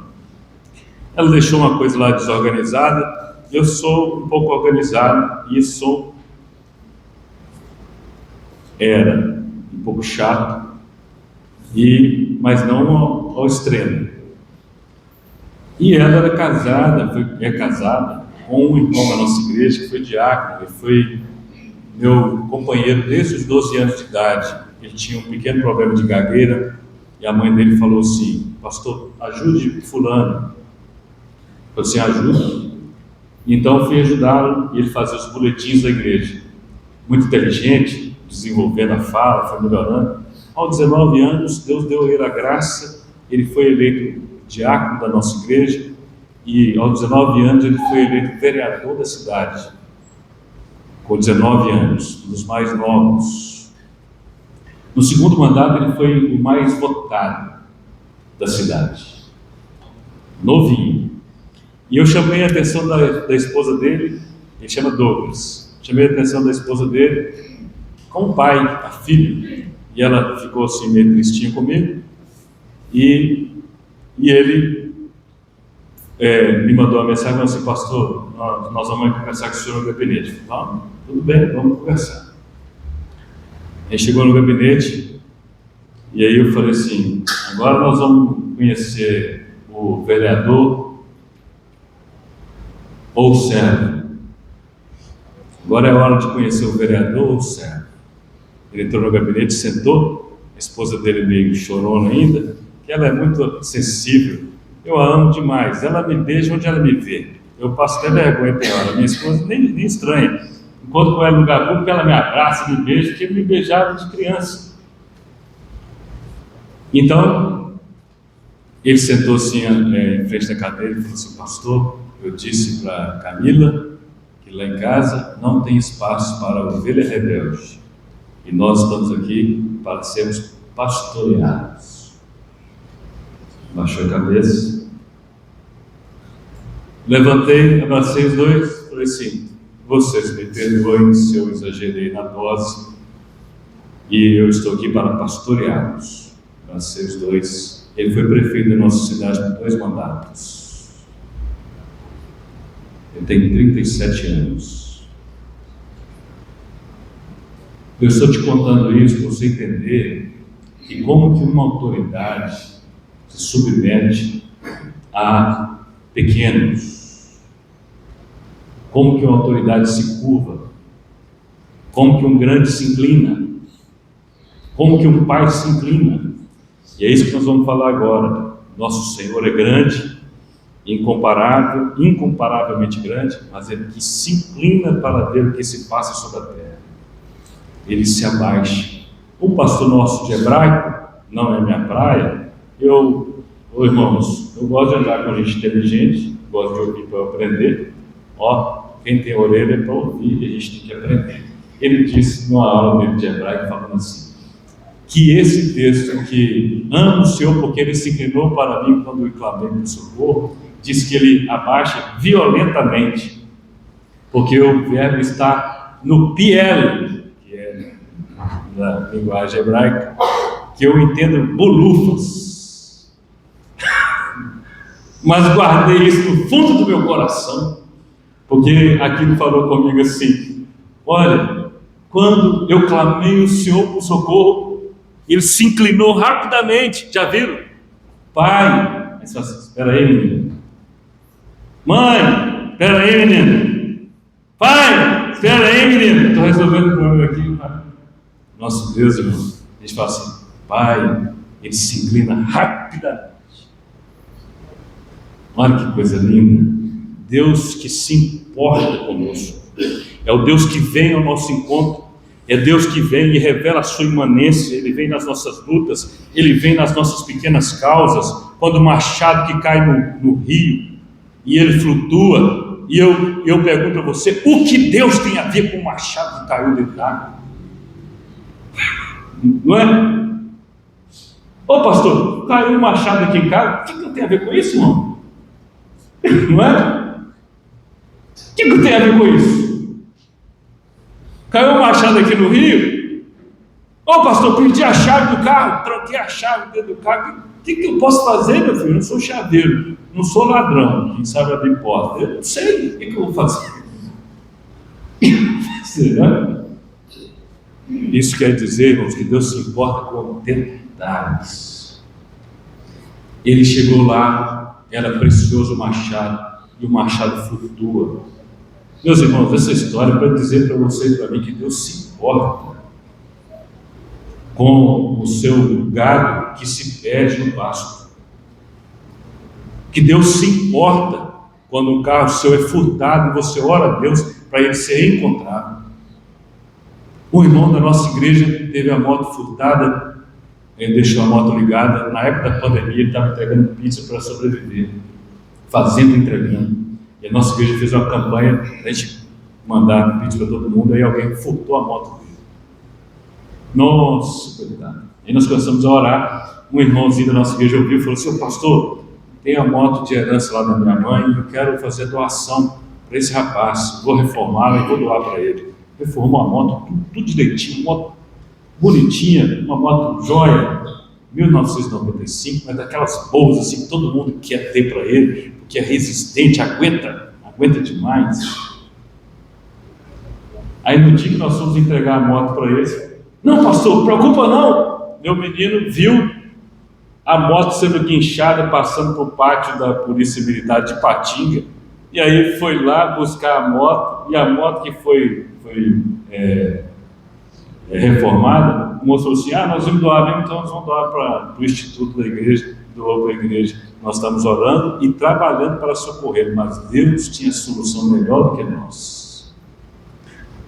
Ela deixou uma coisa lá desorganizada. Eu sou um pouco organizado e era um pouco chato, mas não ao extremo. E ela era casada, é casada com um irmão da nossa igreja, que foi diácono, ele foi meu companheiro desde os 12 anos de idade. Ele tinha um pequeno problema de gagueira, e a mãe dele falou assim: pastor, ajude fulano. Eu falei assim: ajuda. Então eu fui ajudá-lo, e ele fazia os boletins da igreja. Muito inteligente, desenvolvendo a fala, foi melhorando. Aos 19 anos, Deus deu a ele a graça, ele foi eleito diácono da nossa igreja, e aos 19 anos ele foi eleito vereador da cidade, com 19 anos, um dos mais novos. No segundo mandato ele foi o mais votado da cidade, novinho. E eu chamei a atenção da esposa dele, ele chama Douglas, chamei a atenção da esposa dele com o pai, a filha, e ela ficou assim meio tristinha comigo, e ele me mandou uma mensagem, falando assim: pastor, nós vamos conversar com o senhor no gabinete. Vamos, tudo bem, vamos conversar. A gente chegou no gabinete, e aí eu falei assim: agora nós vamos conhecer o vereador ou o servo. Agora é a hora de conhecer o vereador ou o servo. Ele entrou no gabinete, sentou, a esposa dele meio chorona ainda, que ela é muito sensível, eu a amo demais, ela me beija onde ela me vê, eu passo até vergonha tem hora, minha esposa nem estranha, enquanto com ela no lugar público, ela me abraça, me beija, porque me beijava de criança. Então, ele sentou assim em frente da cadeira e falou assim: pastor, eu disse para Camila que lá em casa não tem espaço para ovelha rebelde, e nós estamos aqui para sermos pastoreados. Baixou a cabeça, levantei, abracei os dois, falei assim: vocês me perdoem se eu exagerei na dose, e eu estou aqui para pastoreá-los. Abracei os dois. Ele foi prefeito da nossa cidade por 2 mandatos. Eu tenho 37 anos. Eu estou te contando isso para você entender que como que uma autoridade se submete a pequenos, como que uma autoridade se curva, como que um grande se inclina, como que um pai se inclina. E é isso que nós vamos falar agora. Nosso Senhor é grande, incomparável, incomparavelmente grande, mas Ele que se inclina para ver o que se passa sobre a terra. Ele se abaixa. O pastor nosso de hebraico não é minha praia. Irmãos, eu gosto de andar com gente inteligente, gosto de ouvir para aprender. Quem tem orelha é para ouvir, e a gente tem que aprender. Ele disse numa aula dele de hebraico, falando assim, que esse texto, que amo o Senhor porque Ele se inclinou para mim quando eu clamei por socorro, diz que Ele abaixa violentamente, porque o verbo está no piel, que é da linguagem hebraica, que eu entendo bolufas. Mas guardei isso no fundo do meu coração, porque aquilo falou comigo assim: olha, quando eu clamei o Senhor por socorro, Ele se inclinou rapidamente. Já viram? Pai, aí você fala assim: espera aí, menino. Mãe, espera aí, menino. Pai, espera aí, menino. Estou resolvendo o problema aqui, pai. Nosso Deus, irmão. A gente fala assim: Pai, Ele se inclina rapidamente. Olha que coisa linda. Deus que se importa conosco. É o Deus que vem ao nosso encontro. É Deus que vem e revela a sua imanência. Ele vem nas nossas lutas, Ele vem nas nossas pequenas causas. Quando o machado que cai no rio e ele flutua, e eu pergunto a você, o que Deus tem a ver com o machado que caiu dentro d'água? Não é? Ô pastor, caiu um machado aqui em casa, o que tem a ver com isso, irmão? Não é? O que tem a ver com isso? Caiu um machado aqui no rio. Ô pastor, perdi a chave do carro, tranquei a chave dentro do carro. O que eu posso fazer, meu filho? Eu não sou chaveiro, não sou ladrão, quem sabe abrir porta. Eu não sei, o que eu vou fazer? Né? Isso quer dizer, irmãos, que Deus se importa com detalhes. Ele chegou lá, era precioso o machado, e o machado flutua. Meus irmãos, essa história é para dizer para você e para mim que Deus se importa com o seu gado que se perde no pasto. Que Deus se importa quando um carro seu é furtado e você ora a Deus para ele ser encontrado. Um irmão da nossa igreja teve a moto furtada, ele deixou a moto ligada. Na época da pandemia ele estava entregando pizza para sobreviver, fazendo e entregando. E a nossa igreja fez uma campanha para a gente mandar pizza para todo mundo. Aí alguém furtou a moto dele. Nossa, coitado. Aí nós começamos a orar. Um irmãozinho da nossa igreja ouviu e falou: seu pastor, tem a moto de herança lá da minha mãe e eu quero fazer doação para esse rapaz. Vou reformá-la e vou doar para ele. Reformou a moto, tudo direitinho, moto bonitinha, uma moto joia, 1995, mas daquelas boas assim que todo mundo quer ter para ele, porque é resistente, aguenta demais. Aí no dia que nós fomos entregar a moto para ele: não pastor, preocupa não. Meu menino viu a moto sendo guinchada, passando para o pátio da Polícia Militar de Patinga, e aí foi lá buscar a moto, e a moto que foi reformada, o moço falou assim: nós vamos doar mesmo, então nós vamos doar para o Instituto da Igreja, doou para a igreja. Nós estamos orando e trabalhando para socorrer, mas Deus tinha solução melhor do que nós.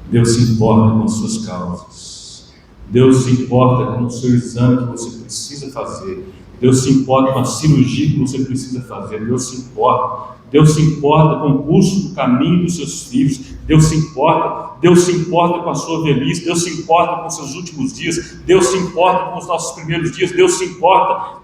Deus se importa com as suas causas, Deus se importa com o seu exame que você precisa fazer, Deus se importa com a cirurgia que você precisa fazer, Deus se importa com o curso do caminho dos seus filhos, Deus se importa com a sua velhice, Deus se importa com os seus últimos dias, Deus se importa com os nossos primeiros dias, Deus se importa,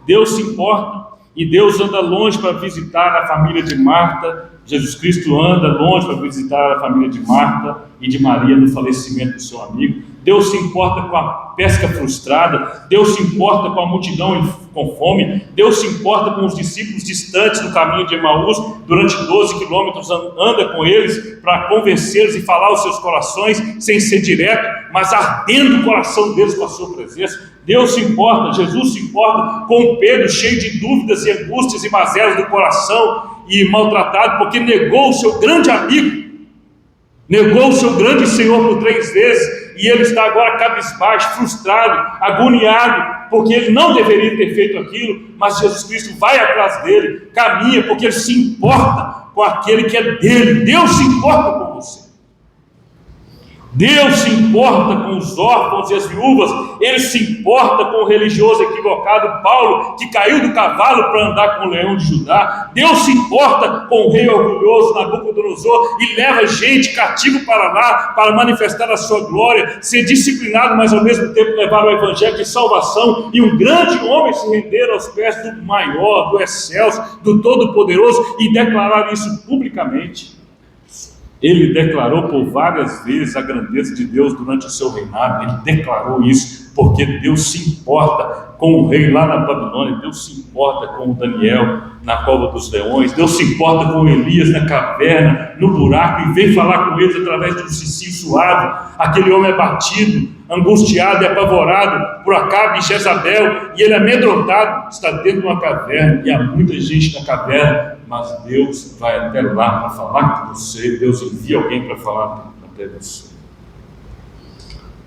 e Deus anda longe para visitar a família de Marta. Jesus Cristo anda longe para visitar a família de Marta e de Maria no falecimento do seu amigo. Deus se importa com a pesca frustrada, Deus se importa com a multidão com fome, Deus se importa com os discípulos distantes no caminho de Emaús. Durante 12 quilômetros anda com eles para convencê-los e falar aos seus corações, sem ser direto, mas ardendo o coração deles com a sua presença. Deus se importa, Jesus se importa com Pedro, cheio de dúvidas e angústias e mazelas do coração e maltratado, porque negou o seu grande amigo, negou o seu grande Senhor por 3 vezes, e ele está agora cabisbaixo, frustrado, agoniado, porque ele não deveria ter feito aquilo, mas Jesus Cristo vai atrás dele, caminha, porque ele se importa com aquele que é dele. Deus se importa com você. Deus se importa com os órfãos e as viúvas. Ele se importa com o religioso equivocado Paulo, que caiu do cavalo para andar com o leão de Judá. Deus se importa com o rei orgulhoso Nabucodonosor e leva gente cativo para lá, para manifestar a sua glória, ser disciplinado, mas ao mesmo tempo levar o evangelho de salvação, e um grande homem se render aos pés do maior, do excelso, do todo-poderoso, e declarar isso publicamente. Ele declarou por várias vezes a grandeza de Deus durante o seu reinado. Ele declarou isso porque Deus se importa com o rei lá na Babilônia, Deus se importa com o Daniel na cova dos leões, Deus se importa com Elias na caverna, no buraco, e vem falar com eles através de um cicio suave. Aquele homem é batido, angustiado e apavorado por Acabe e Jezabel, e ele amedrontado está dentro de uma caverna, e há muita gente na caverna, mas Deus vai até lá para falar com você. Deus envia alguém para falar até você.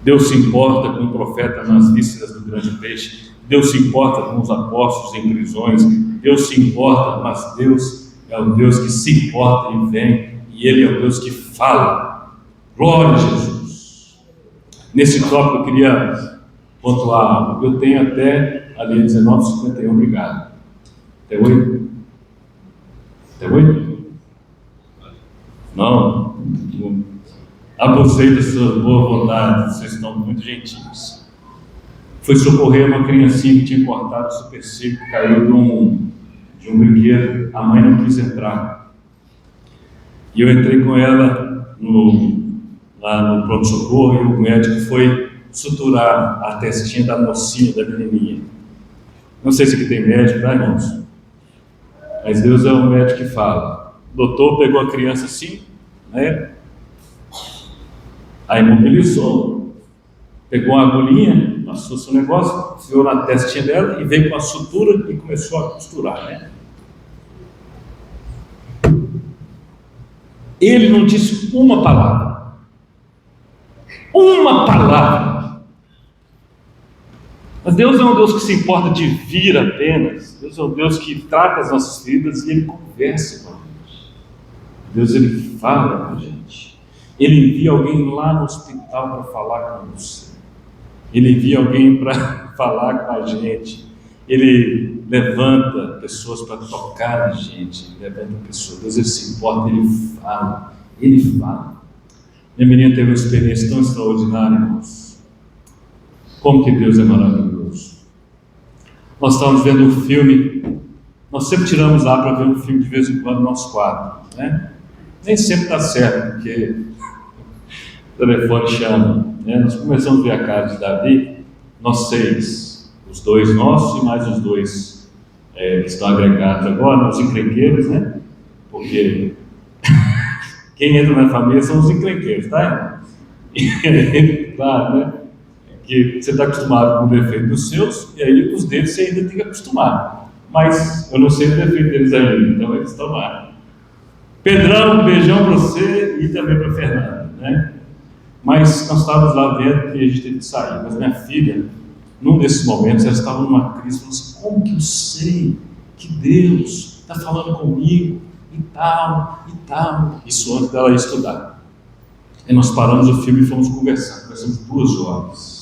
Deus se importa com o profeta nas vísceras do grande peixe, Deus se importa com os apóstolos em prisões, Deus se importa, mas Deus é o Deus que se importa e vem, e Ele é o Deus que fala. Glória a Jesus. Nesse tópico eu queria pontuar algo. Eu tenho até a lei 1951, obrigado. Até 8? Até 8? Não. Abusei da sua boa vontade, vocês estão muito gentis. Fui socorrer uma criancinha que tinha cortado o super seco, caiu de um brinquedo, a mãe não quis entrar. E eu entrei com ela lá no pronto-socorro, e o médico foi suturar a testinha da mocinha, da menininha. Não sei se aqui tem médico, tá, irmãos? Mas Deus é o médico que fala. O doutor pegou a criança assim, né? Aí imobilizou, pegou uma agulhinha, passou seu negócio, enfiou na testinha dela e veio com a sutura e começou a costurar, né? Ele não disse uma palavra. Uma palavra. Mas Deus é um Deus que se importa de vir apenas. Deus é um Deus que trata as nossas vidas e Ele conversa com a gente. Deus, Ele fala com a gente. Ele envia alguém lá no hospital para falar com você. Ele envia alguém para falar com a gente. Ele levanta pessoas para tocar a gente. Ele levanta pessoas. Deus, Ele se importa, Ele fala. Ele fala. Minha menina teve uma experiência tão extraordinária, irmãos. Como que Deus é maravilhoso. Nós estávamos vendo um filme. Nós sempre tiramos lá para ver um filme de vez em quando, nós quatro, né? Nem sempre está certo, porque o telefone chama, né? Nós começamos a ver a casa de Davi, nós 6, os 2 nossos e mais os 2 que estão agregados agora, os encrenqueiros, né? Porque quem entra na família são os encrenqueiros, tá? Claro, né? Que você está acostumado com o defeito dos seus, e aí os deles você ainda tem que acostumar. Mas eu não sei o defeito deles ainda, então eles estão lá. Pedrão, um beijão para você e também para a Fernanda, né? Mas nós estávamos lá vendo que a gente teve que sair. Mas minha filha, num desses momentos, ela estava numa crise, falou assim: como que eu sei que Deus está falando comigo e tal, e tal? Isso antes dela ir estudar. Aí nós paramos o filme e fomos conversamos 2 horas.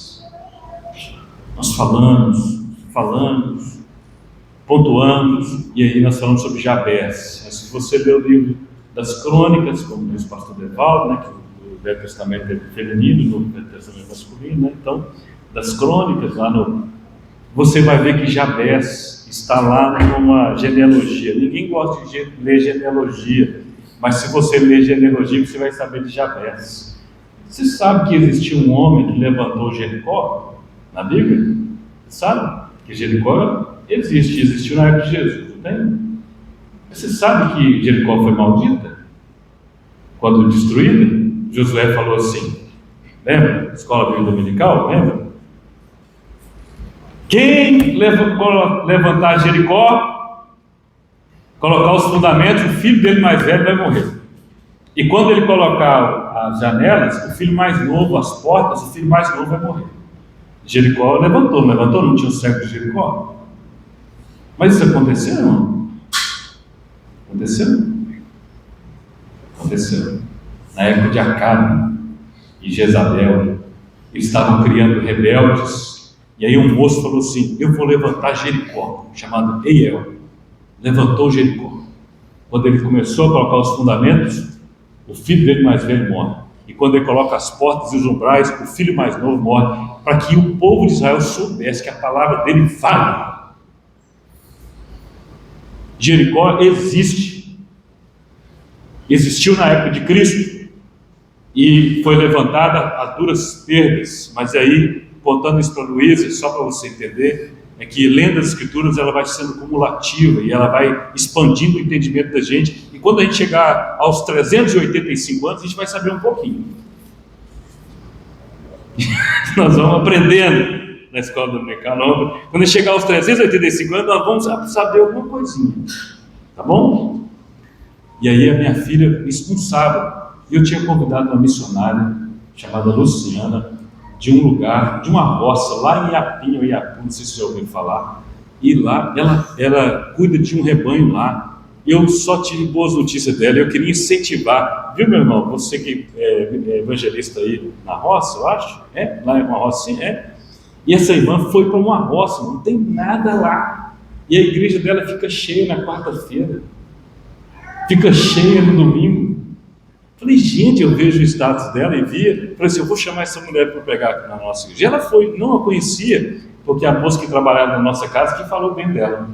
Nós falamos, pontuamos, e aí nós falamos sobre Jabez. Se você ler o livro das Crônicas, como diz o pastor Devaldo, né, que o Velho Testamento é feminino, o Novo Testamento é masculino, né? Então, das Crônicas, você vai ver que Jabez está lá numa genealogia. Ninguém gosta de ler genealogia, mas se você ler genealogia, você vai saber de Jabez. Você sabe que existiu um homem que levantou Jericó na Bíblia? Você sabe que Jericó existiu na época de Jesus, não tem? Você sabe que Jericó foi maldita? Quando destruída? Josué falou assim, lembra? Escola Bíblica Dominical, lembra? Quem levantar Jericó, colocar os fundamentos, o filho dele mais velho vai morrer. E quando ele colocar as janelas, o filho mais novo, as portas, o filho mais novo vai morrer. Jericó levantou, não levantou? Não tinha o cego de Jericó? Mas isso aconteceu, não? Aconteceu? Aconteceu. Na época de Acabe e Jezabel, eles estavam criando rebeldes, e aí um moço falou assim: eu vou levantar Jericó, chamado Eiel. Levantou Jericó. Quando ele começou a colocar os fundamentos, o filho dele mais velho morre. E quando ele coloca as portas e os umbrais, o filho mais novo morre, para que o povo de Israel soubesse que a palavra dele vale. Jericó existiu na época de Cristo e foi levantada a duras perdas. Mas aí, contando isso para Luísa, só para você entender, é que lendo as Escrituras ela vai sendo cumulativa e ela vai expandindo o entendimento da gente, e quando a gente chegar aos 385 anos, a gente vai saber um pouquinho. Nós vamos aprendendo na escola dominical. Quando a gente chegar aos 385 anos, nós vamos saber alguma coisinha, tá bom? E aí a minha filha, isso no sábado, eu tinha convidado uma missionária chamada Luciana, de um lugar, de uma roça, lá em Iapim ou Iapu, não sei se você já ouviu falar, e lá ela cuida de um rebanho lá, eu só tive boas notícias dela. Eu queria incentivar, viu, meu irmão? Você que é evangelista aí na roça, eu acho, lá é uma roça, sim, E essa irmã foi para uma roça, não tem nada lá, e a igreja dela fica cheia na quarta-feira, fica cheia no domingo. Falei, gente, eu vejo o status dela e via, falei assim, eu vou chamar essa mulher para pregar aqui na nossa igreja. E ela foi, não a conhecia, porque a moça que trabalhava na nossa casa que falou bem dela.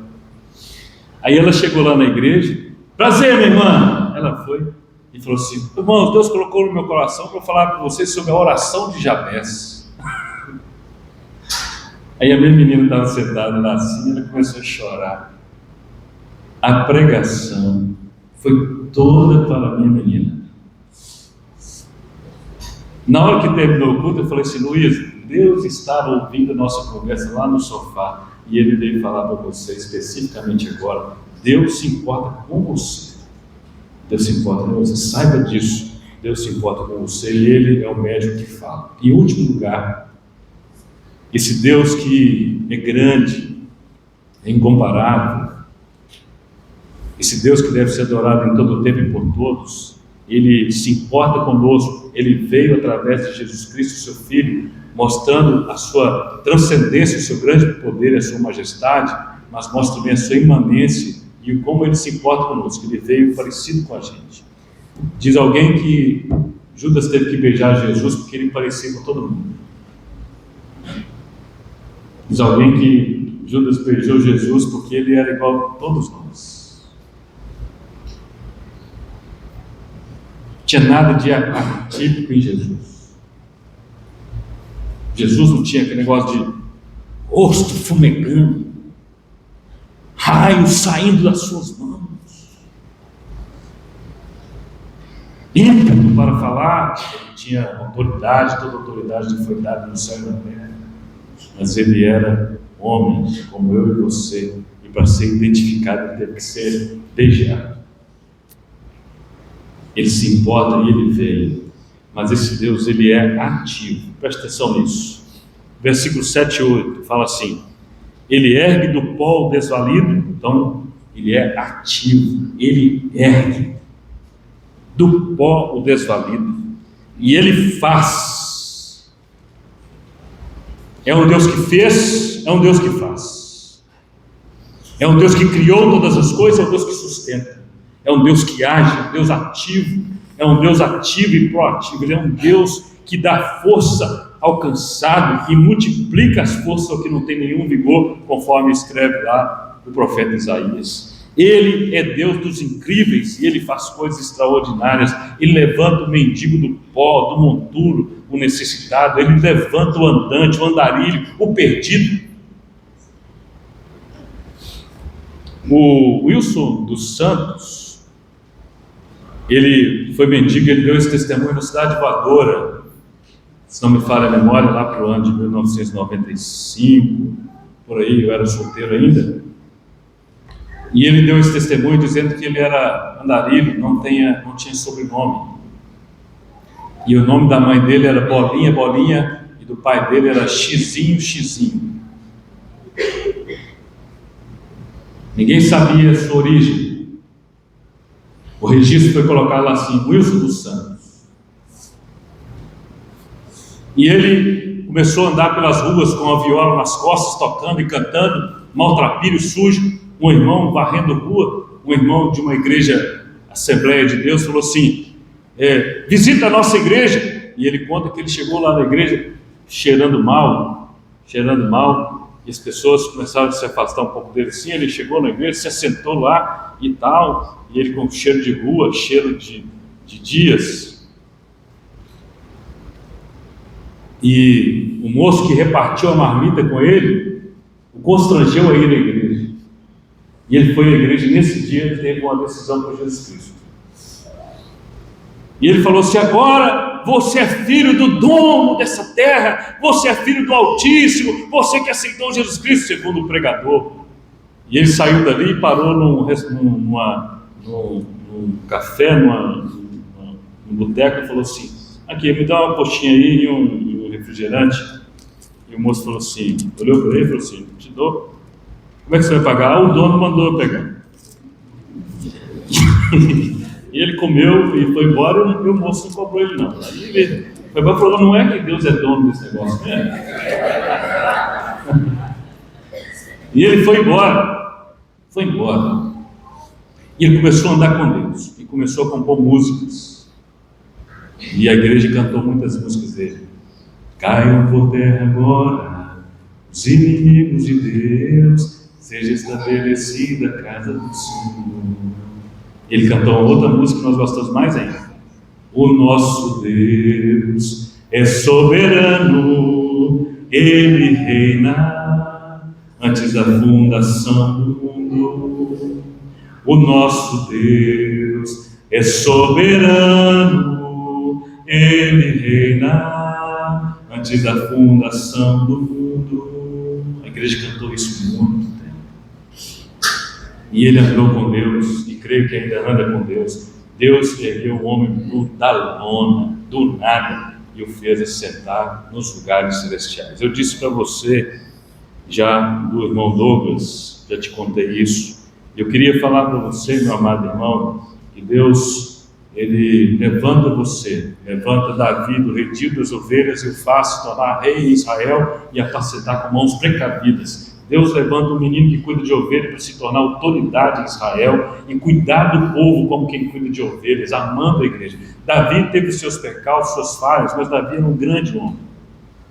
Aí ela chegou lá na igreja, prazer, minha irmã. Ela foi e falou assim, irmãos, Deus colocou no meu coração para falar para vocês sobre a oração de Jabez. Aí a minha menina estava sentada lá assim, ela começou a chorar. A pregação foi toda para a minha menina. Na hora que terminou o culto, eu falei assim, Luísa, Deus estava ouvindo a nossa conversa lá no sofá, e Ele veio falar para você especificamente agora. Deus se importa com você. Deus se importa com você. Saiba disso. Deus se importa com você e Ele é o médico que fala. Em último lugar, esse Deus que é grande, é incomparável, esse Deus que deve ser adorado em todo o tempo e por todos, Ele se importa conosco. Ele veio através de Jesus Cristo, seu Filho, mostrando a sua transcendência, o seu grande poder, a sua majestade, mas mostra também a sua imanência e como Ele se importa conosco. Ele veio parecido com a gente. Diz alguém que Judas teve que beijar Jesus porque ele parecia com todo mundo. Diz alguém que Judas beijou Jesus porque ele era igual a todos nós. Não tinha nada de atípico em Jesus. Jesus não tinha aquele negócio de rosto fumegando, raios saindo das suas mãos, ímpeto para falar. Ele tinha autoridade, toda a autoridade lhe foi dada no céu e na terra, mas ele era homem como eu e você, e para ser identificado ele teve que ser beijado. Ele se importa e ele veio. Mas esse Deus, ele é ativo. Presta atenção nisso. Versículo 7 e 8 fala assim: ele ergue do pó o desvalido. Então ele é ativo. Ele ergue do pó o desvalido e ele faz. É um Deus que fez, é um Deus que faz. É um Deus que criou todas as coisas, é um Deus que sustenta. É um Deus que age, é um Deus ativo. É um Deus ativo e proativo. Ele é um Deus que dá força ao cansado e multiplica as forças ao que não tem nenhum vigor, conforme escreve lá o profeta Isaías. Ele é Deus dos incríveis e Ele faz coisas extraordinárias. Ele levanta o mendigo do pó, do monturo, o necessitado. Ele levanta o andante, o andarilho, o perdido. O Wilson dos Santos, ele foi mendigo, ele deu esse testemunho na Cidade Voadora, se não me falha a memória, lá para o ano de 1995, por aí, eu era solteiro ainda, e ele deu esse testemunho dizendo que ele era andarilho, não tinha sobrenome, e o nome da mãe dele era Bolinha, Bolinha, e do pai dele era Xizinho, Xizinho. Ninguém sabia a sua origem. O registro foi colocado lá assim, Wilson dos Santos. E ele começou a andar pelas ruas com a viola nas costas, tocando e cantando, maltrapilho sujo. Um irmão varrendo rua, um irmão de uma igreja, Assembleia de Deus, falou assim, visita a nossa igreja. E ele conta que ele chegou lá na igreja cheirando mal, e as pessoas começaram a se afastar um pouco dele. Sim, ele chegou na igreja, se assentou lá e tal, e ele com cheiro de rua, cheiro de dias. E o moço que repartiu a marmita com ele, o constrangeu a ir à igreja. E ele foi à igreja, e nesse dia ele teve uma decisão por Jesus Cristo. E ele falou assim, agora você é filho do dono dessa terra, você é filho do Altíssimo, você que aceitou Jesus Cristo, segundo o pregador. E ele saiu dali e parou num café, num boteco, e falou assim, aqui, me dá uma coxinha aí e um refrigerante. E o moço falou assim, olhou para ele e falou assim, te dou. Como é que você vai pagar? O dono mandou eu pegar. E ele comeu e foi embora, e o moço não cobrou ele não. Aí ele foi embora e falou: não é que Deus é dono desse negócio, né? E ele foi embora. Foi embora. E ele começou a andar com Deus. E começou a compor músicas. E a igreja cantou muitas músicas dele. Caiam por terra agora os inimigos de Deus, seja estabelecida a casa do Senhor. Ele cantou uma outra música que nós gostamos mais ainda. O nosso Deus é soberano, Ele reina antes da fundação do mundo. O nosso Deus é soberano, Ele reina antes da fundação do mundo. A igreja cantou isso muito tempo. E ele andou com Deus, e creio que ainda anda com Deus. Deus ergueu o homem da lona, do nada, e o fez assentar nos lugares celestiais. Eu disse para você, já do irmão Douglas, já te contei isso. Eu queria falar para você, meu amado irmão, que Deus, Ele levanta você, levanta Davi do redil das ovelhas e o faz tornar rei em Israel e apacentar com mãos precavidas. Deus levanta um menino que cuida de ovelhas para se tornar autoridade em Israel e cuidar do povo como quem cuida de ovelhas, amando a igreja. Davi teve seus percalços, suas falhas, mas Davi era um grande homem.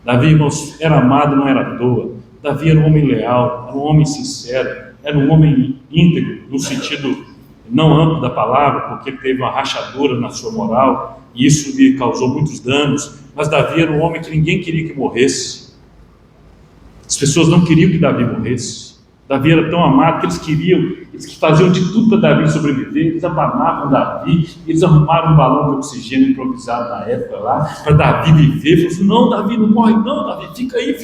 Davi, irmãos, era amado, não era à toa. Davi era um homem leal, era um homem sincero, era um homem íntegro, no sentido não amplo da palavra, porque ele teve uma rachadura na sua moral, e isso lhe causou muitos danos. Mas Davi era um homem que ninguém queria que morresse. As pessoas não queriam que Davi morresse. Davi era tão amado que eles que faziam de tudo para Davi sobreviver. Eles abanavam Davi, eles arrumaram um balão de oxigênio improvisado na época lá, para Davi viver. Falaram assim: não, Davi, não morre não, Davi, fica aí.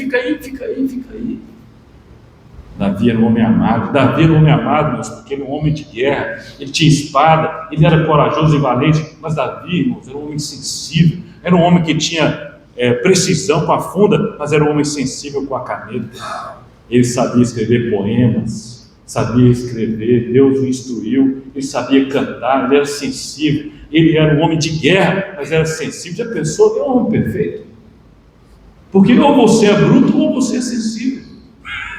Davi era um homem amado. Davi era um homem amado, mas porque ele era um homem de guerra, ele tinha espada, ele era corajoso e valente. Mas Davi, irmãos, era um homem sensível, era um homem que tinha precisão com a funda, mas era um homem sensível com a caneta. Ele sabia escrever poemas, sabia escrever, Deus o instruiu, ele sabia cantar, ele era sensível, ele era um homem de guerra, mas era sensível. Já pensou? Ele é um homem perfeito, porque ou você é bruto ou você é sensível,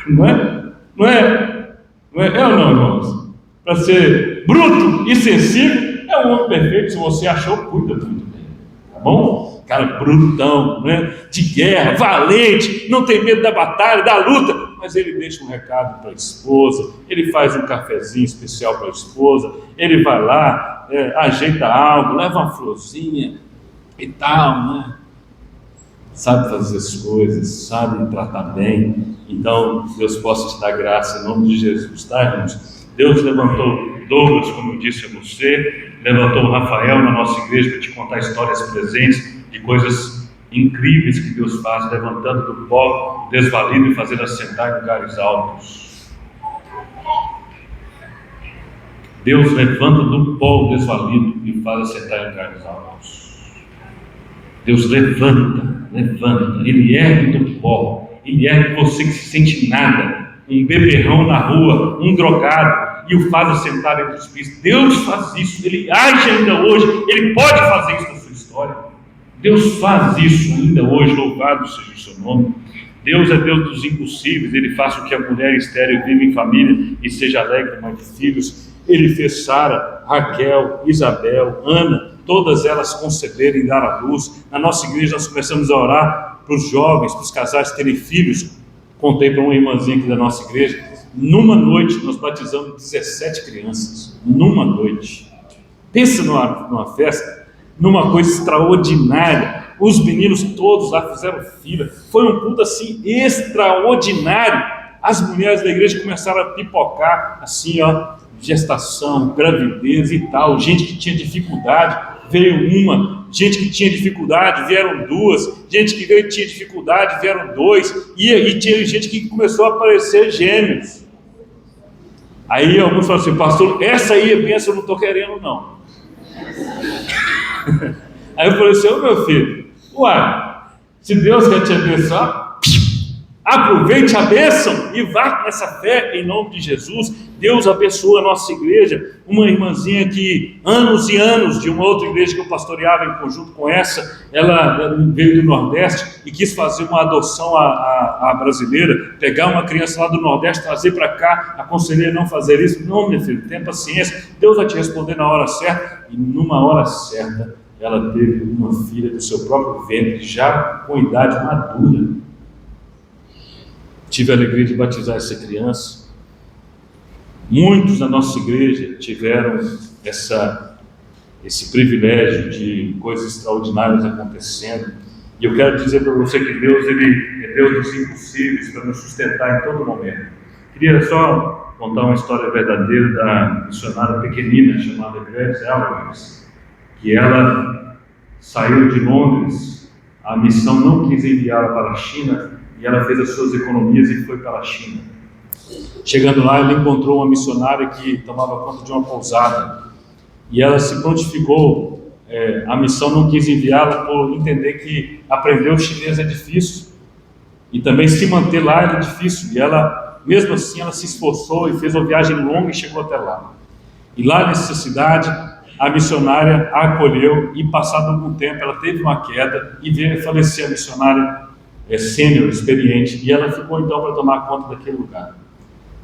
não é? Não é ou não, irmãos? Para ser bruto e sensível, é um homem perfeito. Se você achou, cuida muito bem, tá bom? Cara brutão, né? De guerra, valente, não tem medo da batalha, da luta, mas ele deixa um recado para a esposa, ele faz um cafezinho especial para a esposa, ele vai lá, ajeita algo, leva uma florzinha e tal, né? Sabe fazer as coisas, sabe tratar bem. Então Deus possa te dar graça em nome de Jesus, tá, irmãos? Deus levantou Douglas, como eu disse a você, levantou o Rafael na nossa igreja para te contar histórias presentes de coisas incríveis que Deus faz, levantando do pó desvalido e fazendo assentar em lugares altos. Deus levanta do pó desvalido e faz assentar em lugares altos. Deus levanta, Ele ergue do pó, Ele ergue você que se sente nada, um beberrão na rua, um drogado, e o faz assentar entre os pisos. Deus faz isso, Ele age ainda hoje, Ele pode fazer isso na sua história. Deus faz isso ainda hoje, louvado seja o seu nome. Deus é Deus dos impossíveis, Ele faz com que a mulher estéril viva em família e seja alegre, mãe de filhos. Ele fez Sara, Raquel, Isabel, Ana, todas elas conceberem e dar à luz. Na nossa igreja nós começamos a orar para os jovens, para os casais terem filhos. Contei para uma irmãzinha aqui da nossa igreja, numa noite nós batizamos 17 crianças, numa noite. Pensa numa festa, numa coisa extraordinária. Os meninos todos lá fizeram fila, foi um culto assim extraordinário. As mulheres da igreja começaram a pipocar assim, gestação, gravidez e tal. Gente que tinha dificuldade, veio uma. Gente que tinha dificuldade, vieram duas. Gente que tinha dificuldade, vieram dois. E tinha gente que começou a aparecer gêmeos. Aí alguns falaram assim: pastor, essa aí é bênção, eu não estou querendo não. Aí eu falei assim: meu filho, se Deus quer te abençoar, Aproveite a bênção e vá com essa fé em nome de Jesus. Deus abençoa a nossa igreja. Uma irmãzinha que anos e anos, de uma outra igreja que eu pastoreava em conjunto com essa, ela veio do Nordeste e quis fazer uma adoção à brasileira, pegar uma criança lá do Nordeste, trazer para cá. Aconselhei a não fazer isso. Não, minha filha, tenha paciência, Deus vai te responder na hora certa. E numa hora certa ela teve uma filha do seu próprio ventre, já com idade madura. Tive a alegria de batizar essa criança. Muitos na nossa igreja tiveram esse privilégio de coisas extraordinárias acontecendo. E eu quero dizer para você que Deus, Ele é Deus dos impossíveis para nos sustentar em todo momento. Queria só contar uma história verdadeira da missionária pequenina chamada Grace Alvarez, que ela saiu de Londres, a missão não quis enviá-la para a China, e ela fez as suas economias e foi para a China. Chegando lá, ela encontrou uma missionária que tomava conta de uma pousada. E ela se prontificou. A missão não quis enviá-la por entender que aprender o chinês é difícil. E também se manter lá era difícil. E ela, mesmo assim, ela se esforçou e fez uma viagem longa e chegou até lá. E lá nessa cidade, a missionária a acolheu e, passado algum tempo, ela teve uma queda e veio a falecer. A missionária sênior, experiente, e ela ficou então para tomar conta daquele lugar.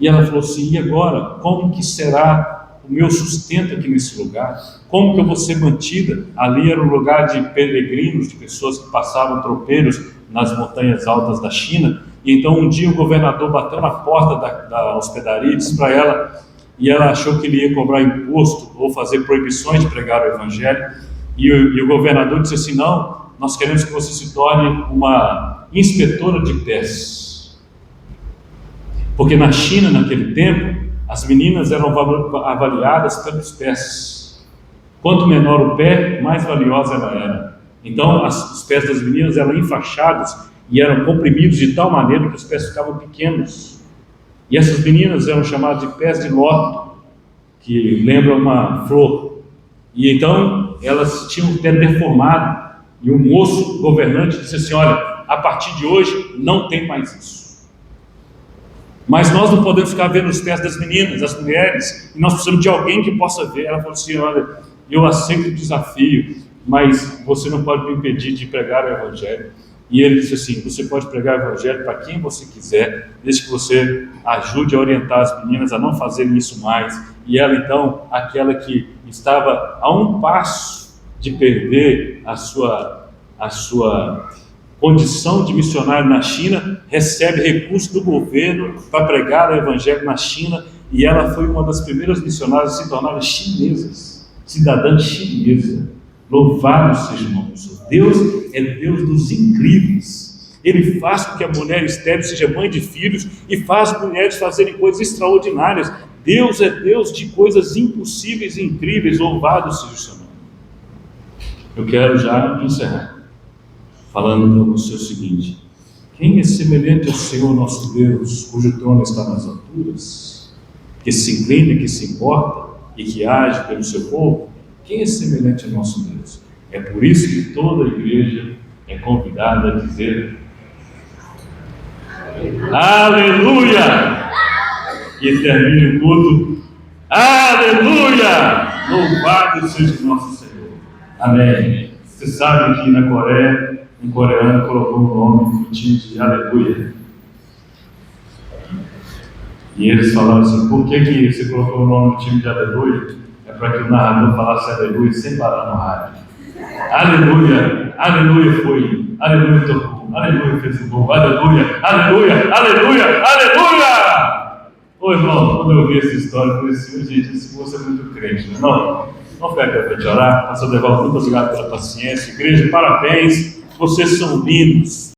E ela falou assim: e agora? Como que será o meu sustento aqui nesse lugar? Como que eu vou ser mantida? Ali era um lugar de peregrinos, de pessoas que passavam tropeiros nas montanhas altas da China. E então um dia o governador bateu na porta da hospedaria e disse para ela, e ela achou que ele ia cobrar imposto ou fazer proibições de pregar o evangelho, e o governador disse assim: não, nós queremos que você se torne uma inspetora de pés. Porque na China, naquele tempo, as meninas eram avaliadas pelos pés. Quanto menor o pé, mais valiosa ela era. Então, os pés das meninas eram enfaixados e eram comprimidos de tal maneira que os pés ficavam pequenos. E essas meninas eram chamadas de pés de lótus, que lembram uma flor. E então, elas tinham o pé deformado. E o moço governante disse assim: olha, a partir de hoje não tem mais isso. Mas nós não podemos ficar vendo os pés das meninas, das mulheres, e nós precisamos de alguém que possa ver. Ela falou assim: olha, eu aceito o desafio, mas você não pode me impedir de pregar o evangelho. E ele disse assim: você pode pregar o evangelho para quem você quiser, desde que você ajude a orientar as meninas a não fazerem isso mais. E ela então, aquela que estava a um passo de perder a sua condição de missionário na China, recebe recursos do governo para pregar o evangelho na China, e ela foi uma das primeiras missionárias a se tornar chinesas, cidadã chinesa. Louvado seja o nome do Senhor. Deus é Deus dos incríveis. Ele faz com que a mulher estéril seja mãe de filhos e faz mulheres fazerem coisas extraordinárias. Deus é Deus de coisas impossíveis e incríveis. Louvado seja o Senhor. Eu quero já encerrar falando para você o seguinte: quem é semelhante ao Senhor nosso Deus, cujo trono está nas alturas, que se inclina, que se importa e que age pelo seu povo? Quem é semelhante ao nosso Deus? É por isso que toda a igreja é convidada a dizer aleluia! E termine o culto: aleluia! Louvado seja o nosso Senhor. Amém. Você sabe que na Coreia, um coreano colocou o nome no time de aleluia. E eles falaram assim: por que você colocou o nome no time de aleluia? É para que o narrador falasse aleluia sem parar no rádio. Aleluia, aleluia foi, aleluia tocou, aleluia fez o gol, aleluia, aleluia, aleluia, aleluia! Ô irmão, quando eu vi essa história, eu falei assim: gente, esse moço é muito crente, né? Não fica aqui para te orar. Pastor Devaldo, muito obrigado pela paciência. Igreja, parabéns, vocês são lindos.